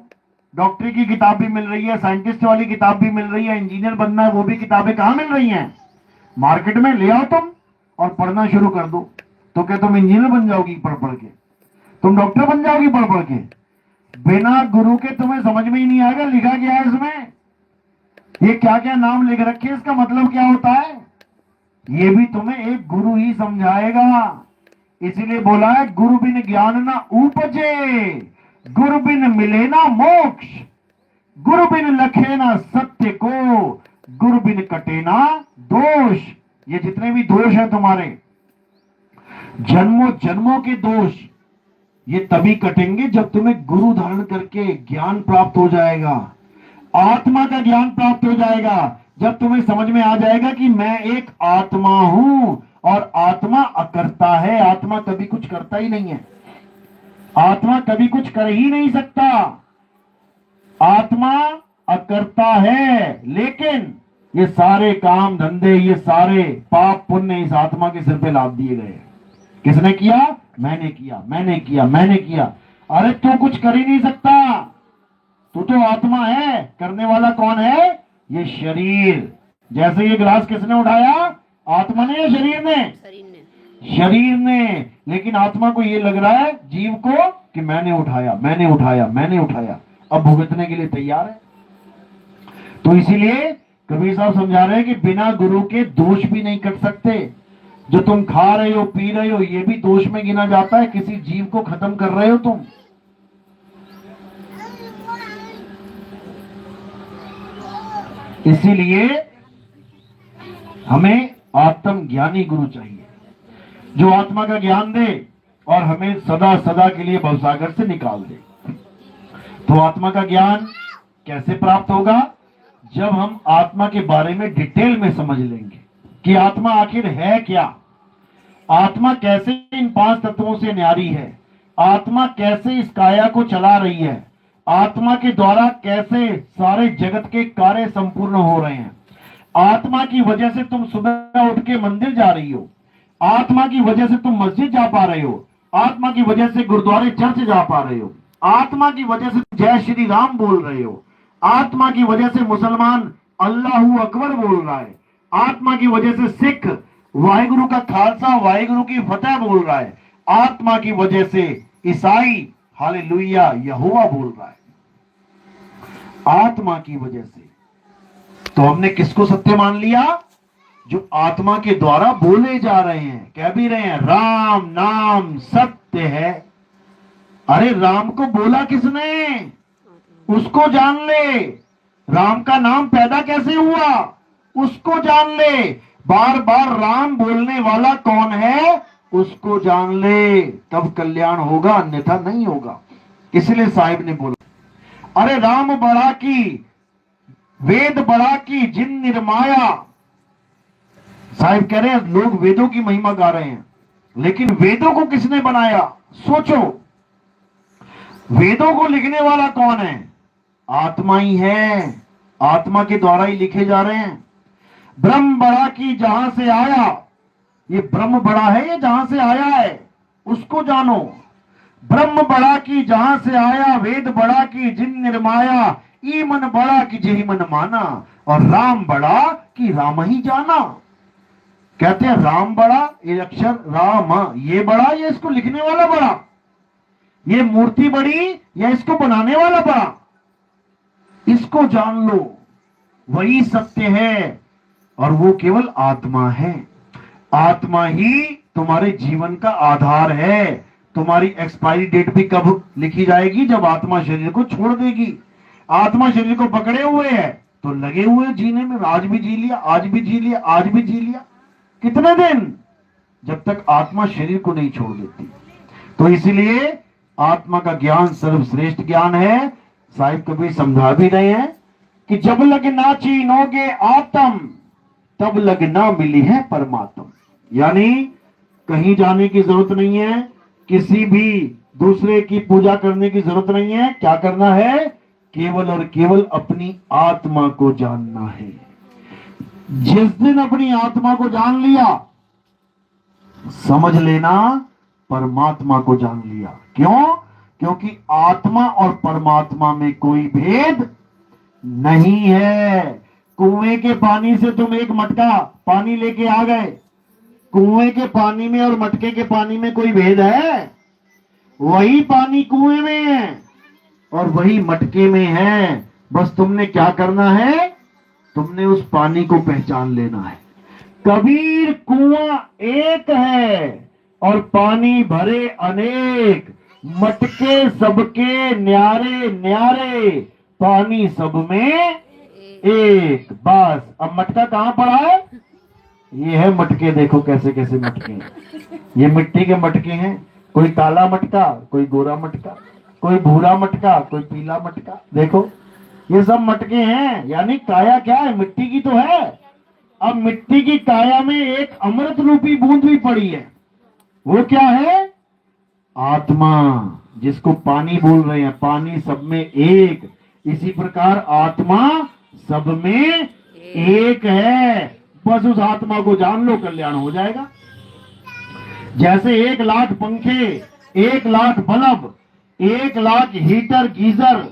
डॉक्टरी की किताब भी मिल रही है, साइंटिस्ट वाली किताब भी मिल रही है, इंजीनियर बनना है वो भी किताबें कहां मिल रही हैं? मार्केट में ले आओ तुम और पढ़ना शुरू कर दो। तो क्या तुम इंजीनियर बन जाओगी पढ़ पढ़ के? तुम डॉक्टर बन जाओगी पढ़ पढ़ के? बिना गुरु के तुम्हें समझ में ही नहीं आएगा लिखा गया है इसमें। ये क्या क्या नाम लिख रखे, इसका मतलब क्या होता है, ये भी तुम्हें एक गुरु ही समझाएगा। इसीलिए बोला है गुरु बिन ज्ञान ना उपजे, गुरु बिन मिले ना मोक्ष, गुरु बिन लखे ना सत्य को, गुरु बिन कटे ना दोष। ये जितने भी दोष है तुम्हारे, जन्मों जन्मों के दोष, ये तभी कटेंगे जब तुम्हें गुरु धारण करके ज्ञान प्राप्त हो जाएगा, आत्मा का ज्ञान प्राप्त हो जाएगा। जब तुम्हें समझ में आ जाएगा कि मैं एक आत्मा हूं और आत्मा अकर्ता है। आत्मा कभी कुछ करता ही नहीं है, आत्मा कभी कुछ कर ही नहीं सकता। आत्मा अकर्ता है, लेकिन ये सारे काम धंधे, ये सारे पाप पुण्य इस आत्मा के सिर पे लाद दिए गए। किसने किया? मैंने किया, मैंने किया, मैंने किया। अरे तू कुछ कर ही नहीं सकता, तू तो आत्मा है। करने वाला कौन है? ये शरीर। जैसे ये गिलास किसने उठाया? आत्मा ने या शरीर ने? शरीर ने। लेकिन आत्मा को ये लग रहा है, जीव को, कि मैंने उठाया, मैंने उठाया, मैंने उठाया। अब भुगतने के लिए तैयार है। तो इसीलिए कबीर साहब समझा रहे हैं कि बिना गुरु के दोष भी नहीं कट सकते। जो तुम खा रहे हो पी रहे हो ये भी दोष में गिना जाता है। किसी जीव को खत्म कर रहे हो तुम। इसीलिए हमें आत्मज्ञानी गुरु चाहिए जो आत्मा का ज्ञान दे और हमें सदा सदा के लिए भवसागर से निकाल दे। तो आत्मा का ज्ञान कैसे प्राप्त होगा? जब हम आत्मा के बारे में डिटेल में समझ लेंगे कि आत्मा आखिर है क्या, आत्मा कैसे इन 5 तत्वों से न्यारी है, आत्मा कैसे इस काया को चला रही है, आत्मा के द्वारा कैसे सारे जगत के कार्य संपूर्ण हो रहे हैं, आत्मा की वजह से तुम सुबह उठ के मंदिर जा रही हो, आत्मा की वजह से तुम मस्जिद जा पा रहे हो, आत्मा की वजह से गुरुद्वारे चर्च जा पा रहे हो, आत्मा की वजह से जय श्री राम बोल रहे हो, आत्मा की वजह से मुसलमान अल्लाहू अकबर बोल रहा है, आत्मा की वजह से सिख वाहिगुरु का खालसा वाहिगुरु की फतेह बोल रहा है, आत्मा की वजह से ईसाई हालेलुया यहोवा बोल रहा है। आत्मा की वजह से तो हमने किसको सत्य मान लिया? जो आत्मा के द्वारा बोले जा रहे हैं, कह भी रहे हैं राम नाम सत्य है। अरे राम को बोला किसने? उसको जान ले। राम का नाम पैदा कैसे हुआ? उसको जान ले। बार बार राम बोलने वाला कौन है? उसको जान ले, तब कल्याण होगा, अन्यथा नहीं होगा। इसलिए साहिब ने बोला अरे राम बड़ा की वेद बड़ा की जिन निर्माया। साहिब कह रहे हैं लोग वेदों की महिमा गा रहे हैं, लेकिन वेदों को किसने बनाया? सोचो, वेदों को लिखने वाला कौन है? आत्मा ही है। आत्मा के द्वारा ही लिखे जा रहे हैं। ब्रह्म बड़ा की जहां से आया, ये ब्रह्म बड़ा है ये जहां से आया है, उसको जानो। ब्रह्म बड़ा की जहां से आया, वेद बड़ा की जिन निर्माया, ई मन बड़ा की जेहि मन माना, और राम बड़ा की राम ही जाना। कहते हैं राम बड़ा, ये अक्षर राम ये बड़ा, ये इसको लिखने वाला बड़ा, ये मूर्ति बड़ी या इसको बनाने वाला बड़ा। इसको जान लो, वही सत्य है और वो केवल आत्मा है। आत्मा ही तुम्हारे जीवन का आधार है। तुम्हारी एक्सपायरी डेट भी कब लिखी जाएगी? जब आत्मा शरीर को छोड़ देगी। आत्मा शरीर को पकड़े हुए है तो लगे हुए जीने में। आज भी जी लिया, आज भी जी लिया, आज भी जी लिया। कितने दिन? जब तक आत्मा शरीर को नहीं छोड़ देती। तो इसीलिए आत्मा का ज्ञान सर्वश्रेष्ठ ज्ञान है। साहिब कभी समझा भी रहे हैं कि जब लग ना चीनोगे आत्म, तब लग ना मिली है परमात्म। यानी कहीं जाने की जरूरत नहीं है, किसी भी दूसरे की पूजा करने की जरूरत नहीं है। क्या करना है? केवल और केवल अपनी आत्मा को जानना है। जिस दिन अपनी आत्मा को जान लिया, समझ लेना परमात्मा को जान लिया। क्यों? क्योंकि आत्मा और परमात्मा में कोई भेद नहीं है। कुएं के पानी से तुम एक मटका पानी लेके आ गए, कुएं के पानी में और मटके के पानी में कोई भेद है? वही पानी कुएं में है और वही मटके में है। बस तुमने क्या करना है? तुमने उस पानी को पहचान लेना है। कबीर कुआं एक है और पानी भरे अनेक, मटके सबके न्यारे न्यारे, पानी सब में एक। बस अब मटका कहां पड़ा है? ये है मटके। देखो कैसे कैसे मटके हैं। ये मिट्टी के मटके हैं। कोई काला मटका, कोई गोरा मटका, कोई भूरा मटका, कोई पीला मटका। देखो ये सब मटके हैं। यानी काया क्या है? मिट्टी की तो है। अब मिट्टी की काया में एक अमृत रूपी बूंद भी पड़ी है। वो क्या है? आत्मा, जिसको पानी बोल रहे हैं। पानी सब में एक। इसी प्रकार आत्मा सब में एक है। बस उस आत्मा को जान लो, कल्याण हो जाएगा। जैसे 1 लाख पंखे, 1 lakh bulb, 1 lakh heater geyser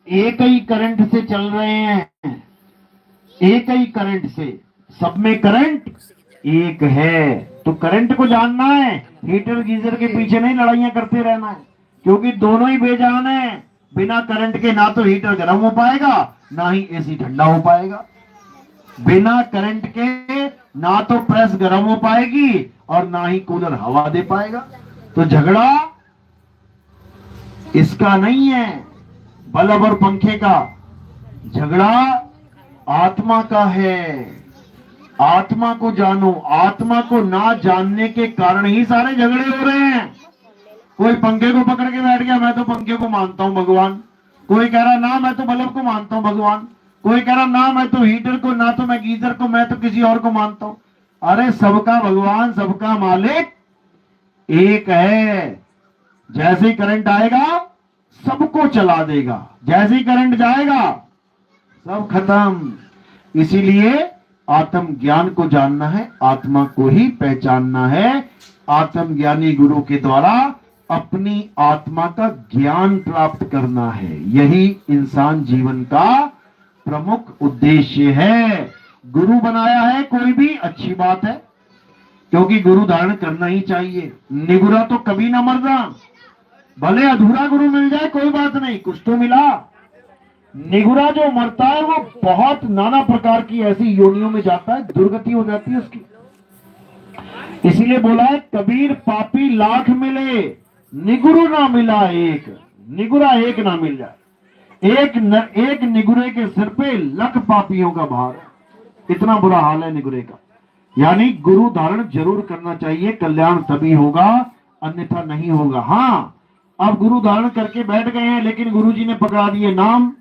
एक ही करंट से चल रहे हैं। एक ही करंट से, सब में करंट एक है। तो करंट को जानना है। हीटर गीजर के पीछे नहीं लड़ाइयां करते रहना है, क्योंकि दोनों ही बेजान है। बिना करंट के ना तो हीटर गर्म हो पाएगा, ना ही एसी ठंडा हो पाएगा। बिना करंट के ना तो प्रेस गर्म हो पाएगी और ना ही कूलर हवा दे पाएगा। तो झगड़ा इसका नहीं है बल्ब और पंखे का, झगड़ा आत्मा का है। आत्मा को जानो। आत्मा को ना जानने के कारण ही सारे झगड़े हो रहे हैं। कोई पंखे को पकड़ के बैठ गया, मैं तो पंखे को मानता हूं भगवान। कोई कह रहा ना मैं तो बल्ब को मानता हूं भगवान। कोई कह रहा ना मैं तो हीटर को, ना तो मैं गीजर को, मैं तो किसी और को मानता हूं। अरे सबका भगवान, सबका मालिक एक है। जैसे ही करंट आएगा सबको चला देगा, जैसे ही करंट जाएगा सब खत्म। इसीलिए आत्म ज्ञान को जानना है, आत्मा को ही पहचानना है। आत्मज्ञानी गुरु के द्वारा अपनी आत्मा का ज्ञान प्राप्त करना है। यही इंसान जीवन का प्रमुख उद्देश्य है। गुरु बनाया है कोई भी अच्छी बात है, क्योंकि गुरु धारण करना ही चाहिए। निगुरा तो कभी ना मरना। भले अधूरा गुरु मिल जाए कोई बात नहीं, कुछ तो मिला। निगुरा जो मरता है वो बहुत नाना प्रकार की ऐसी योनियों में जाता है, दुर्गति हो जाती है उसकी। इसीलिए बोला है कबीर पापी लाख मिले, निगुरु ना मिला एक। निगुरा एक ना मिल जाए। एक निगुरे के सिर पे लाख पापियों का भार है। इतना बुरा हाल है निगुरे का। यानी गुरु धारण जरूर करना चाहिए, कल्याण तभी होगा, अन्यथा नहीं होगा। हाँ, अब गुरु धारण करके बैठ गए हैं, लेकिन गुरुजी ने पकड़ा दिए नाम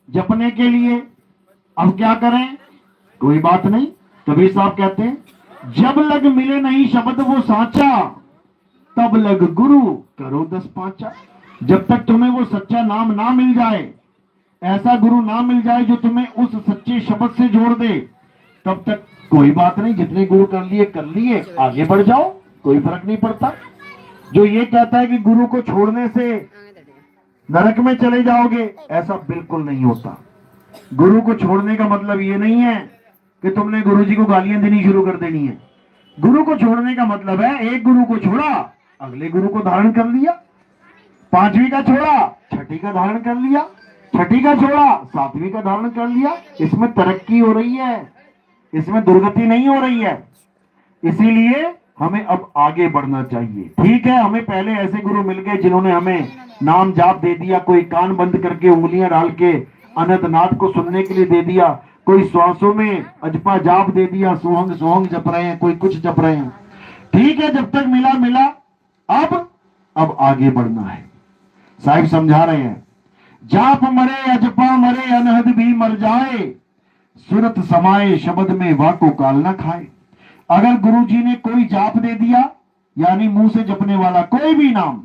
जपने के लिए। अब क्या करें? कोई बात नहीं। कबीर साहब कहते हैं जब लग मिले नहीं शब्द वो साचा, तब लग गुरु करो 10 पांचा। जब तक तुम्हें वो सच्चा नाम ना मिल जाए, ऐसा गुरु ना मिल जाए जो तुम्हें उस सच्चे शब्द से जोड़ दे, तब तक कोई बात नहीं। जितने गुरु कर लिए, आगे बढ़ जाओ, कोई फर्क नहीं पड़ता। जो ये कहता है कि गुरु को छोड़ने से नरक में चले जाओगे, ऐसा बिल्कुल नहीं होता। गुरु को छोड़ने का मतलब ये नहीं है कि तुमने गुरुजी को गालियां देनी शुरू कर देनी है। गुरु को छोड़ने का मतलब है एक गुरु को छोड़ा, अगले गुरु को धारण कर लिया। 5वीं का छोड़ा, 6ठी का धारण कर लिया। 6ठी का छोड़ा, 7वीं का धारण कर लिया। इसमें तरक्की हो रही है, इसमें दुर्गति नहीं हो रही है। इसीलिए हमें अब आगे बढ़ना चाहिए। ठीक है, हमें पहले ऐसे गुरु मिल गए जिन्होंने हमें नाम जाप दे दिया। कोई कान बंद करके उंगलियां डाल के अनंतनाथ को सुनने के लिए दे दिया, कोई श्वासों में अजपा जाप दे दिया, सोहंग सोहंग जप रहे हैं, कोई कुछ जप रहे हैं। ठीक है, जब तक मिला मिला। अब आगे बढ़ना है। साहिब समझा रहे हैं जाप मरे अजपा मरे अनहद भी मर जाए, सुरत समाये शब्द में वाको काल न खाए। अगर गुरुजी ने कोई जाप दे दिया, यानी मुंह से जपने वाला कोई भी नाम,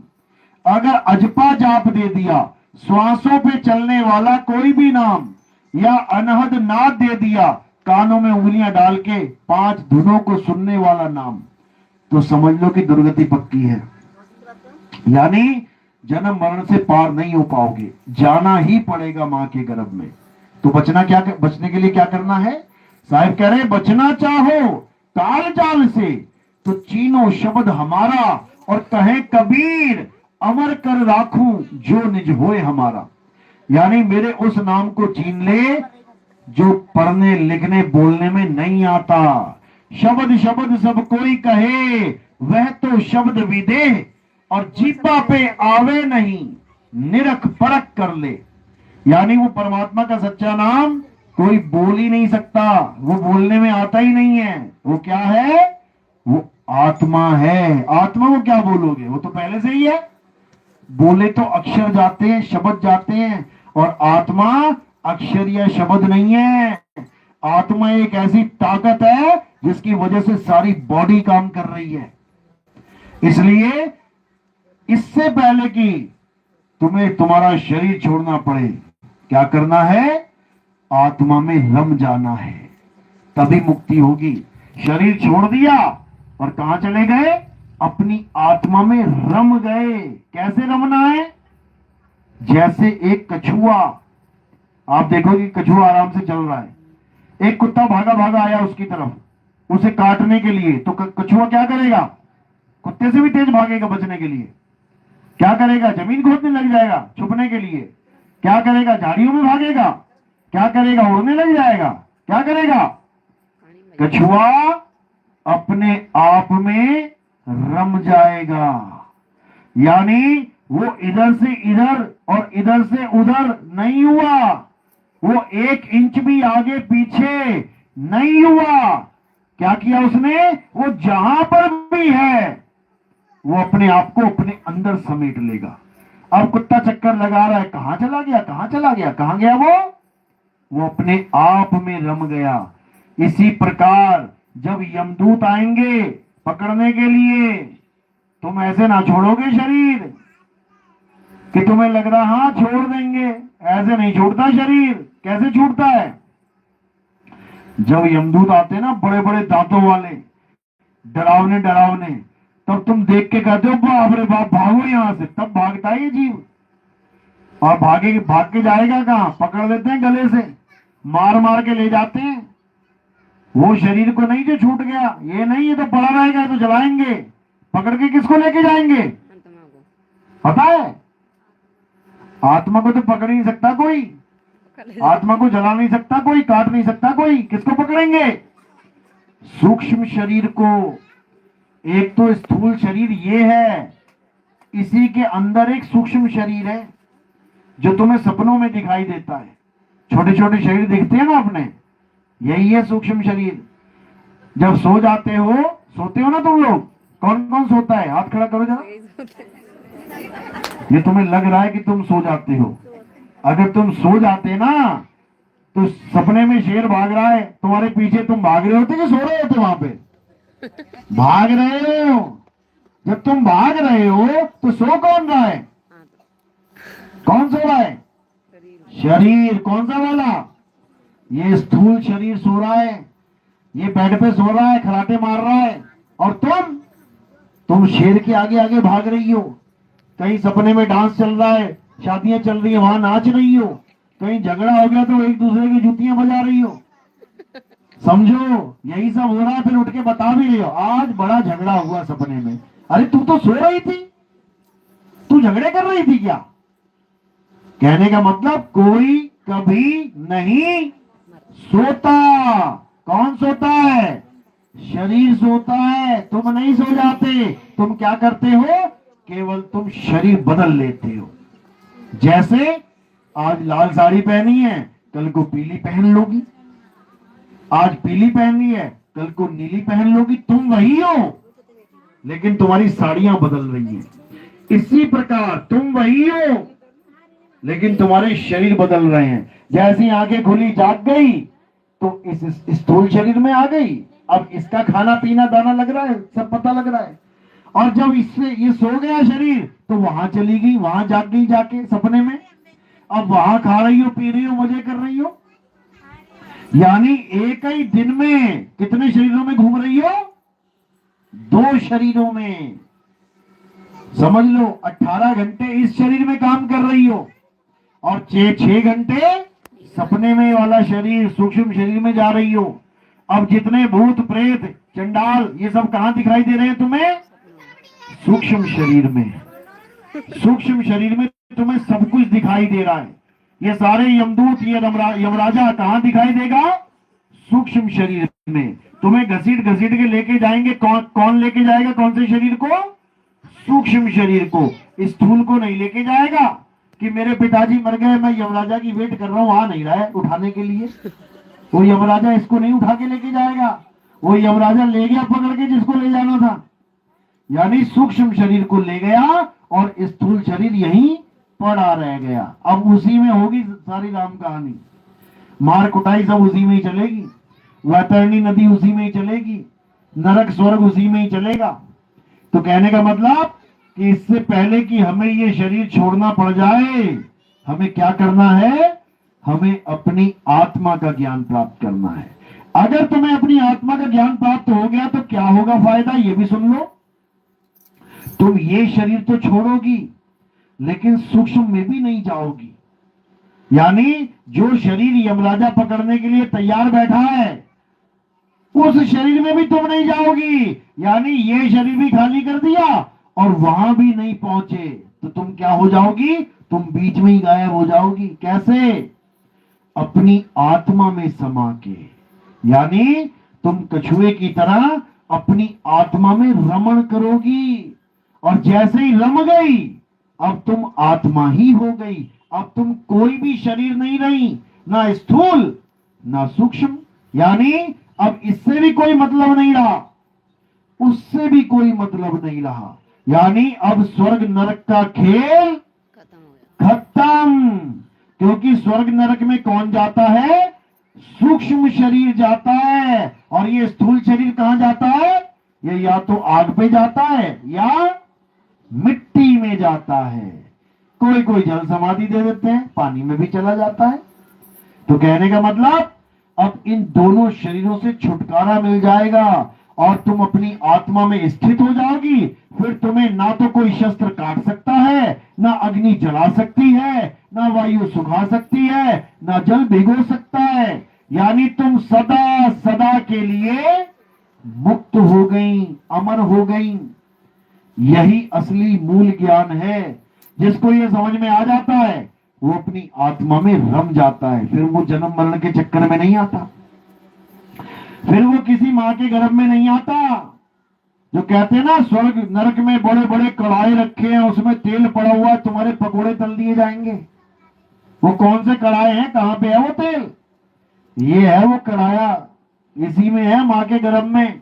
अगर अजपा जाप दे दिया, श्वासों पे चलने वाला कोई भी नाम, या अनहद नाद दे दिया, कानों में उंगलियां डाल के 5 धुनों को सुनने वाला नाम, तो समझ लो कि दुर्गति पक्की है। यानी जन्म मरण से पार नहीं हो पाओगे, जाना ही पड़ेगा मां के गर्भ में। तो बचने के लिए क्या करना है? साहिब कह रहे हैं बचना चाहो काल जाल से, तो चीनो शब्द हमारा, और कहे कबीर अमर कर राखूं जो निज होए हमारा। यानी मेरे उस नाम को छीन ले जो पढ़ने लिखने बोलने में नहीं आता। शब्द शब्द सब कोई कहे, वह तो शब्द विदेह, और जीपा पे आवे नहीं, निरख परख कर ले। यानी वो परमात्मा का सच्चा नाम कोई बोल ही नहीं सकता, वो बोलने में आता ही नहीं है। वो क्या है? वो आत्मा है। आत्मा को क्या बोलोगे? वो तो पहले से ही है। बोले तो अक्षर जाते हैं, शब्द जाते हैं, और आत्मा अक्षर या शब्द नहीं है। आत्मा एक ऐसी ताकत है जिसकी वजह से सारी बॉडी काम कर रही है। इसलिए इससे पहले कि तुम्हें तुम्हारा शरीर छोड़ना पड़े, क्या करना है? आत्मा में रम जाना है, तभी मुक्ति होगी। शरीर छोड़ दिया और कहां चले गए? अपनी आत्मा में रम गए। कैसे रमना है? जैसे एक कछुआ, आप देखोगे कछुआ आराम से चल रहा है, एक कुत्ता भागा भागा आया उसकी तरफ उसे काटने के लिए, तो कछुआ क्या करेगा? कुत्ते से भी तेज भागेगा बचने के लिए। क्या करेगा? जमीन खोदने लग जाएगा छुपने के लिए। क्या करेगा? झाड़ियों में भागेगा। क्या करेगा? उड़ने लग जाएगा। क्या करेगा? कछुआ अपने आप में रम जाएगा। यानी वो इधर से इधर और इधर से उधर नहीं हुआ, वो 1 इंच भी आगे पीछे नहीं हुआ। क्या किया उसने? वो जहां पर भी है वो अपने आप को अपने अंदर समेट लेगा। अब कुत्ता चक्कर लगा रहा है, कहां चला गया, कहां चला गया, कहां गया वो अपने आप में रम गया। इसी प्रकार जब यमदूत आएंगे पकड़ने के लिए, तुम ऐसे ना छोड़ोगे शरीर कि तुम्हें लग रहा हाँ छोड़ देंगे, ऐसे नहीं छूटता शरीर। कैसे छूटता है? जब यमदूत आते ना बड़े बड़े दांतों वाले, डरावने डरावने, तब तुम देख के कहते हो बाप रे बाप भागो यहां से, तब भागता है ये जीव। और भाग के जाएगा कहां? पकड़ लेते हैं गले से, मार मार के ले जाते हैं। वो शरीर को नहीं जो छूट गया, ये नहीं, ये तो पड़ा रहेगा, तो जलाएंगे। पकड़ के किसको लेके जाएंगे? पता है? आत्मा को तो पकड़ नहीं सकता कोई, आत्मा को जला नहीं सकता कोई, काट नहीं सकता कोई। किसको पकड़ेंगे? सूक्ष्म शरीर को। एक तो स्थूल शरीर ये है, इसी के अंदर एक सूक्ष्म शरीर है जो तुम्हें सपनों में दिखाई देता है। छोटे छोटे शरीर दिखते हैं ना अपने, यही है सूक्ष्म शरीर। जब सो जाते हो, सोते हो ना तुम लोग, कौन कौन सोता है? हाथ खड़ा करो जरा। ये तुम्हें लग रहा है कि तुम सो जाते हो। अगर तुम सो जाते ना तो सपने में शेर भाग रहा है तुम्हारे पीछे, तुम भाग रहे होते कि सो रहे होते? वहां पे भाग रहे हो। जब तुम भाग रहे हो तो सो कौन रहा है? कौन सो रहा है? शरीर। कौन सा वाला? ये स्थूल शरीर सो रहा है, ये बेड पे सो रहा है, खराटे मार रहा है। और तुम शेर के आगे आगे भाग रही हो। कहीं सपने में डांस चल रहा है, शादियां चल रही है, वहां नाच रही हो। कहीं झगड़ा हो गया तो एक दूसरे की जूतियां बजा रही हो। समझो यही सब हो रहा है। फिर उठ के बता भी रही हो आज बड़ा झगड़ा हुआ सपने में। अरे तू तो सो रही थी, तू झगड़े कर रही थी क्या? कहने का मतलब कोई कभी नहीं सोता। कौन सोता है? शरीर सोता है। तुम नहीं सो जाते। तुम क्या करते हो? केवल तुम शरीर बदल लेते हो। जैसे आज लाल साड़ी पहनी है, कल को पीली पहन लोगी। आज पीली पहनी है, कल को नीली पहन लोगी। तुम वही हो, लेकिन तुम्हारी साड़ियां बदल रही हैं। इसी प्रकार तुम वही हो, लेकिन तुम्हारे शरीर बदल रहे हैं। जैसी आंखें खुली, जाग गई, तो इस स्थूल शरीर में आ गई। अब इसका खाना पीना दाना लग रहा है, सब पता लग रहा है। और जब इससे ये सो गया शरीर, तो वहां चली गई, वहां जाग गई जाके सपने में। अब वहां खा रही हो, पी रही हो, मजे कर रही हो। यानी एक ही दिन में कितने शरीरों में घूम रही हो? 2 शरीरों में। समझ लो 18 घंटे इस शरीर में काम कर रही हो और 6 घंटे सपने में वाला शरीर, सूक्ष्म शरीर में जा रही हो। अब जितने भूत प्रेत चंडाल ये सब कहां दिखाई दे रहे हैं तुम्हें? सूक्ष्म शरीर में। सूक्ष्म शरीर में तुम्हें सब कुछ दिखाई दे रहा है। ये सारे यमदूत, ये यमराजा कहां दिखाई देगा? सूक्ष्म शरीर में। तुम्हें घसीट घसीट के लेके जाएंगे। कौन लेके जाएगा? कौन से शरीर को? सूक्ष्म शरीर को। स्थूल को नहीं लेके जाएगा कि मेरे पिताजी मर गए, मैं यमराजा की वेट कर रहा हूं, आ नहीं रहा है उठाने के लिए। वो यमराजा इसको नहीं उठा के लेके जाएगा, वो यमराजा ले गया पकड़ के जिसको ले जाना था। यानी सूक्ष्म शरीर को ले गया और स्थूल शरीर यहीं पड़ा रह गया। अब उसी में होगी सारी राम कहानी। मार कुटाई सब उसी में ही चलेगी, वैतरणी नदी उसी में ही चलेगी, नरक स्वर्ग उसी में ही चलेगा। तो कहने का मतलब कि इससे पहले कि हमें ये शरीर छोड़ना पड़ जाए, हमें क्या करना है? हमें अपनी आत्मा का ज्ञान प्राप्त करना है। अगर तुम्हें अपनी आत्मा का ज्ञान प्राप्त हो गया तो क्या होगा फायदा? ये भी सुन लो। तुम ये शरीर तो छोड़ोगी, लेकिन सूक्ष्म में भी नहीं जाओगी। यानी जो शरीर यमराजा पकड़ने के लिए तैयार बैठा है, उस शरीर में भी तुम नहीं जाओगी। यानी ये शरीर भी खाली कर दिया और वहां भी नहीं पहुंचे, तो तुम क्या हो जाओगी? तुम बीच में ही गायब हो जाओगी। कैसे? अपनी आत्मा में समा के। यानी तुम कछुए की तरह अपनी आत्मा में रमण करोगी, और जैसे ही रम गई अब तुम आत्मा ही हो गई। अब तुम कोई भी शरीर नहीं रही, ना स्थूल ना सूक्ष्म, यानी अब इससे भी कोई मतलब नहीं रहा, उससे भी कोई मतलब नहीं रहा, यानी अब स्वर्ग नरक का खेल खत्म। क्योंकि स्वर्ग नरक में कौन जाता है? सूक्ष्म शरीर जाता है, और ये स्थूल शरीर कहां जाता है? ये या तो आग पे जाता है या मिट्टी में जाता है। कोई कोई जल समाधि दे देते हैं, पानी में भी चला जाता है। तो कहने का मतलब अब इन दोनों शरीरों से छुटकारा मिल जाएगा और तुम अपनी आत्मा में स्थित हो जाओगी। फिर तुम्हें ना तो कोई शस्त्र काट सकता है, ना अग्नि जला सकती है, ना वायु सुखा सकती है, ना जल भिगो सकता है, यानी तुम सदा सदा के लिए मुक्त हो गई, अमर हो गई। यही असली मूल ज्ञान है। जिसको ये समझ में आ जाता है वो अपनी आत्मा में रम जाता है, फिर वो जन्म मरण के चक्कर में नहीं आता, फिर वो किसी मां के गर्भ में नहीं आता। जो कहते हैं ना स्वर्ग नरक में बड़े बड़े कढ़ाई रखे हैं, उसमें तेल पड़ा हुआ है, तुम्हारे पकोड़े तल दिए जाएंगे। वो कौन से कढ़ाए हैं, कहां पे है वो तेल? ये है वो कढ़ाया, इसी में है मां के गर्भ में,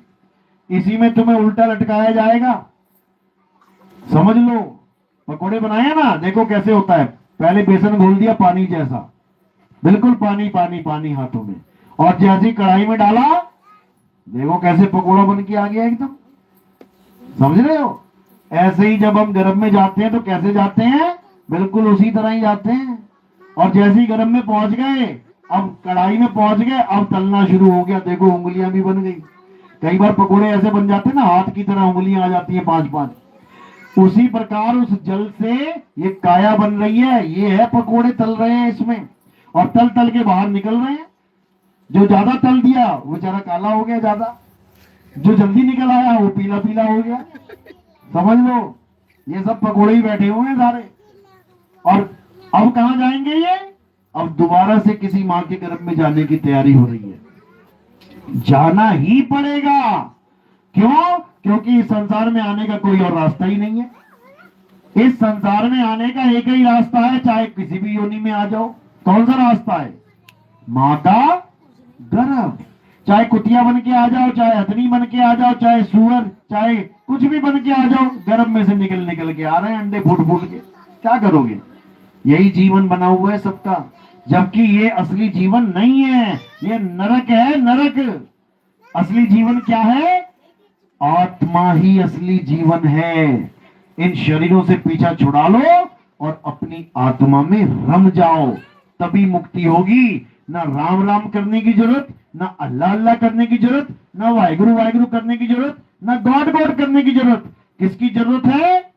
इसी में तुम्हें उल्टा लटकाया जाएगा। समझ लो, पकोड़े बनाए ना, देखो कैसे होता है। पहले बेसन घोल दिया पानी जैसा, बिल्कुल पानी पानी पानी हाथों में, और जैसी कढ़ाई में डाला देखो कैसे पकोड़ा बन के आ गया एकदम। समझ रहे हो? ऐसे ही जब हम गर्भ में जाते हैं तो कैसे जाते हैं, बिल्कुल उसी तरह ही जाते हैं। और जैसे ही गर्भ में पहुंच गए, अब कढ़ाई में पहुंच गए, अब तलना शुरू हो गया, देखो उंगलियां भी बन गई। कई बार पकोड़े ऐसे बन जाते हैं ना, हाथ की तरह उंगलियां आ जाती हैं 5-5। उसी प्रकार उस जल से ये काया बन रही है, ये है पकोड़े तल रहे हैं इसमें, और तल तल के बाहर निकल रहे हैं। जो ज्यादा तल दिया वो बेचारा काला हो गया ज्यादा, जो जल्दी निकल आया वो पीला पीला हो गया। समझ लो, ये सब पकोड़े ही बैठे हुए हैं सारे। और अब कहां जाएंगे ये? अब दोबारा से किसी मां के गर्भ में जाने की तैयारी हो रही है। जाना ही पड़ेगा। क्यों? क्योंकि इस संसार में आने का कोई और रास्ता ही नहीं है। इस संसार में आने का एक ही रास्ता है, चाहे किसी भी योनि में आ जाओ। कौन सा रास्ता है? मां का गर्भ। चाहे कुतिया बन के आ जाओ, चाहे हथनी बन के आ जाओ, चाहे सुअर, चाहे कुछ भी बन के आ जाओ, गर्भ में से निकल निकल के आ रहे हैं अंडे फूट फूट के। क्या करोगे? यही जीवन बना हुआ है सबका, जबकि ये असली जीवन नहीं है, ये नरक है, नरक। असली जीवन क्या है? आत्मा ही असली जीवन है। इन शरीरों से पीछा छुड़ा लो और अपनी आत्मा में रम जाओ, तभी मुक्ति होगी। ना राम राम करने की जरूरत, ना अल्लाह अल्लाह करने की जरूरत, ना वाहिगुरु वाहिगुरु करने की जरूरत, ना गॉड गॉड करने की जरूरत। किसकी जरूरत है?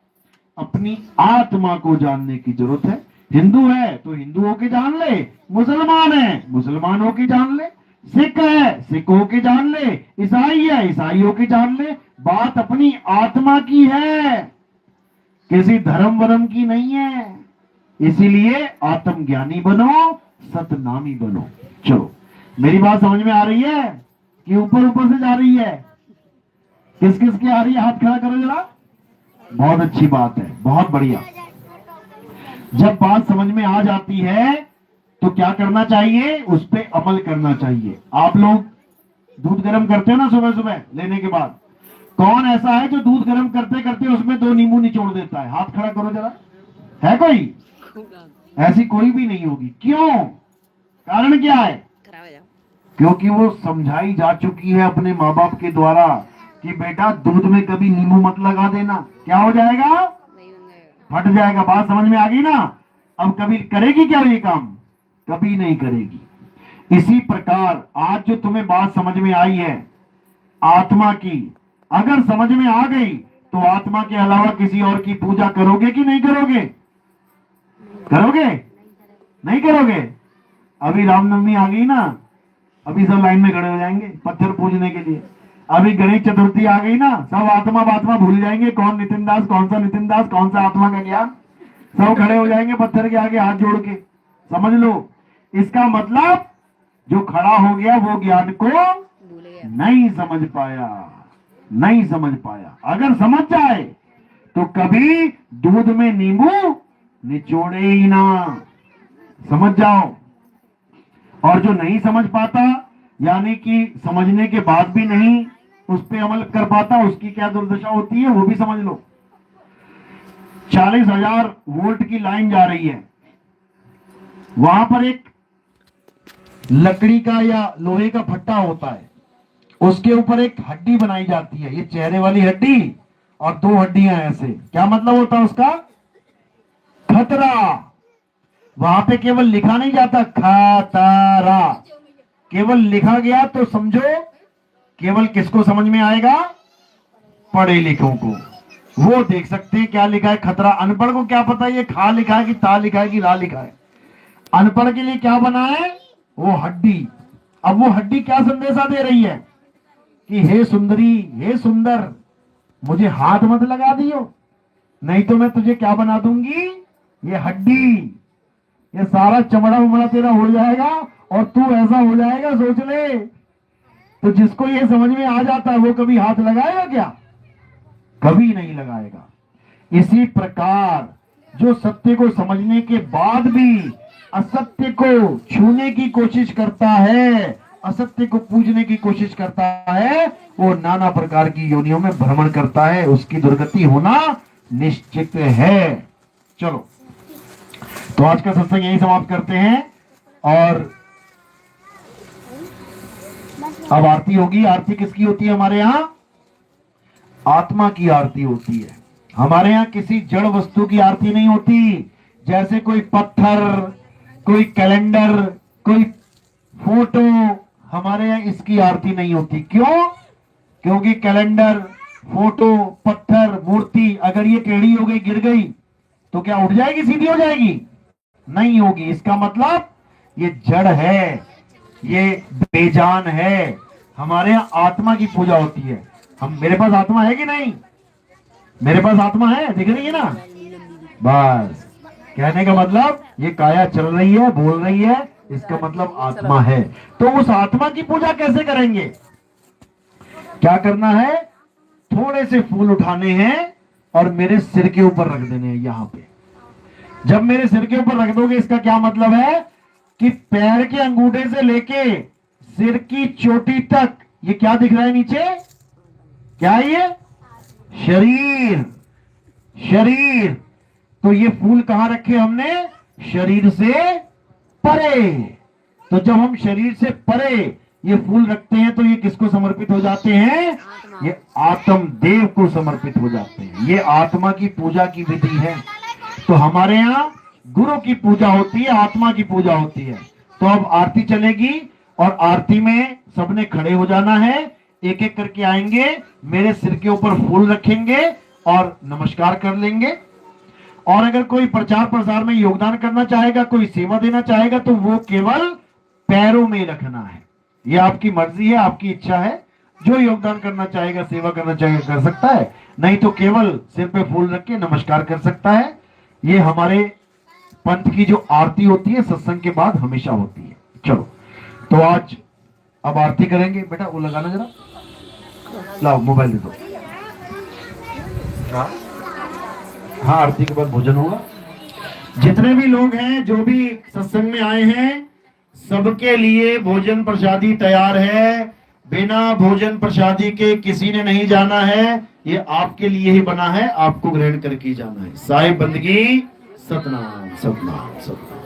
अपनी आत्मा को जानने की जरूरत है। हिंदू है तो हिंदू होके जान ले, मुसलमान है मुसलमान होके जान ले, सिख है सिख होके जान ले, ईसाई है ईसाई होके जान ले। बात अपनी आत्मा की है, किसी धर्म वरम की नहीं है। इसीलिए आत्मज्ञानी बनो, सतनामी बनो। चलो, मेरी बात समझ में आ रही है कि ऊपर ऊपर से जा रही है? किस किस की आ रही है? हाथ खड़ा करो जरा। बहुत अच्छी बात है, बहुत बढ़िया। जब बात समझ में आ जाती है तो क्या करना चाहिए? उस पर अमल करना चाहिए। आप लोग दूध गर्म करते हो ना सुबह सुबह लेने के बाद, कौन ऐसा है जो दूध गर्म करते करते उसमें 2 नींबू निचोड़ देता है? हाथ खड़ा करो जरा। है कोई? ऐसी कोई भी नहीं होगी। क्यों? कारण क्या है? क्योंकि वो समझाई जा चुकी है अपने माँ बाप के द्वारा कि बेटा दूध में कभी नींबू मत लगा देना। क्या हो जाएगा? फट जाएगा। बात समझ में आ गई ना? अब कभी करेगी क्या ये काम? कभी नहीं करेगी। इसी प्रकार आज जो तुम्हें बात समझ में आई है आत्मा की, अगर समझ में आ गई तो आत्मा के अलावा किसी और की पूजा करोगे कि नहीं करोगे? करोगे? नहीं करोगे? अभी रामनवमी आ गई ना, अभी सब लाइन में खड़े हो जाएंगे पत्थर पूजने के लिए। अभी गणेश चतुर्थी आ गई ना, सब आत्मा बात्मा भूल जाएंगे, कौन नितिन दास, कौन सा नितिन दास, कौन सा आत्मा का ज्ञान। सब खड़े हो जाएंगे पत्थर के आगे हाथ जोड़ के। समझ लो, इसका मतलब जो खड़ा हो गया वो ज्ञान को नहीं समझ पाया। नहीं समझ पाया। अगर समझ जाए तो कभी दूध में नींबू निचोड़े ही ना, समझ जाओ। और जो नहीं समझ पाता, यानी कि समझने के बाद भी नहीं उस पर अमल कर पाता, उसकी क्या दुर्दशा होती है वो भी समझ लो। 40,000 वोल्ट की लाइन जा रही है, वहां पर एक लकड़ी का या लोहे का फट्टा होता है, उसके ऊपर एक हड्डी बनाई जाती है, ये चेहरे वाली हड्डी और 2 हड्डियां ऐसे। क्या मतलब होता है उसका? खतरा। वहां पे केवल लिखा नहीं जाता खतरा, केवल लिखा गया तो समझो केवल किसको समझ में आएगा? पढ़े लिखों को। वो देख सकते हैं क्या लिखा है खतरा। अनपढ़ को क्या पता ये खा लिखा है कि ता लिखा है कि ला लिखा है। अनपढ़ के लिए क्या बना है? वो हड्डी। अब वो हड्डी क्या संदेशा दे रही है कि हे सुंदरी, हे सुंदर, मुझे हाथ मत लगा दियो, नहीं तो मैं तुझे क्या बना दूंगी? ये हड्डी, ये सारा चमड़ा उमड़ा तेरा उड़ जाएगा और तू ऐसा हो जाएगा, सोच ले। तो जिसको ये समझ में आ जाता है वो कभी हाथ लगाएगा क्या? कभी नहीं लगाएगा। इसी प्रकार जो सत्य को समझने के बाद भी असत्य को छूने की कोशिश करता है, असत्य को पूजने की कोशिश करता है, वो नाना प्रकार की योनियों में भ्रमण करता है, उसकी दुर्गति होना निश्चित है। चलो, तो आज का सत्संग यही समाप्त करते हैं और अब आरती होगी। आरती किसकी होती है हमारे यहाँ? आत्मा की आरती होती है। हमारे यहाँ किसी जड़ वस्तु की आरती नहीं होती, जैसे कोई पत्थर, कोई कैलेंडर, कोई फोटो, हमारे यहाँ इसकी आरती नहीं होती। क्यों? क्योंकि कैलेंडर, फोटो, पत्थर, मूर्ति अगर ये टेढ़ी हो गई, गिर गई तो क्या उठ जाएगी, सीधी हो जाएगी? नहीं होगी। इसका मतलब ये जड़ है, ये बेजान है। हमारे यहाँ आत्मा की पूजा होती है। मेरे पास आत्मा है कि नहीं? मेरे पास आत्मा है, दिख रही है ना? बस कहने का मतलब ये काया चल रही है, बोल रही है, इसका मतलब आत्मा है। तो उस आत्मा की पूजा कैसे करेंगे? क्या करना है? थोड़े से फूल उठाने हैं और मेरे सिर के ऊपर रख देने हैं। यहां पे जब मेरे सिर के ऊपर रख दोगे, इसका क्या मतलब है कि पैर के अंगूठे से लेके सिर की चोटी तक ये क्या दिख रहा है नीचे? क्या है ये? शरीर। शरीर। तो ये फूल कहां रखे हमने? शरीर से परे। तो जब हम शरीर से परे ये फूल रखते हैं तो ये किसको समर्पित हो जाते हैं? ये आत्म देव को समर्पित हो जाते हैं। ये आत्मा की पूजा की विधि है। तो हमारे यहाँ गुरु की पूजा होती है, आत्मा की पूजा होती है। तो अब आरती चलेगी और आरती में सबने खड़े हो जाना है, एक एक करके आएंगे, मेरे सिर के ऊपर फूल रखेंगे और नमस्कार कर लेंगे। और अगर कोई प्रचार प्रसार में योगदान करना चाहेगा, कोई सेवा देना चाहेगा, तो वो केवल पैरों में रखना है। ये आपकी मर्जी है, आपकी इच्छा है। जो योगदान करना चाहेगा, सेवा करना चाहेगा, कर सकता है, नहीं तो केवल सिर पे फूल रख के नमस्कार कर सकता है। ये हमारे पंथ की जो आरती होती है सत्संग के बाद हमेशा होती है। चलो, तो आज अब आरती करेंगे। बेटा वो लगाना जरा, लाओ मोबाइल दे दो। हाँ, आरती के बाद भोजन होगा। जितने भी लोग हैं, जो भी सत्संग में आए हैं, सबके लिए भोजन प्रसादी तैयार है। बिना भोजन प्रसादी के किसी ने नहीं जाना है। ये आपके लिए ही बना है, आपको ग्रहण करके जाना है। साहिब बंदगी, सतनाम सतनाम सतनाम।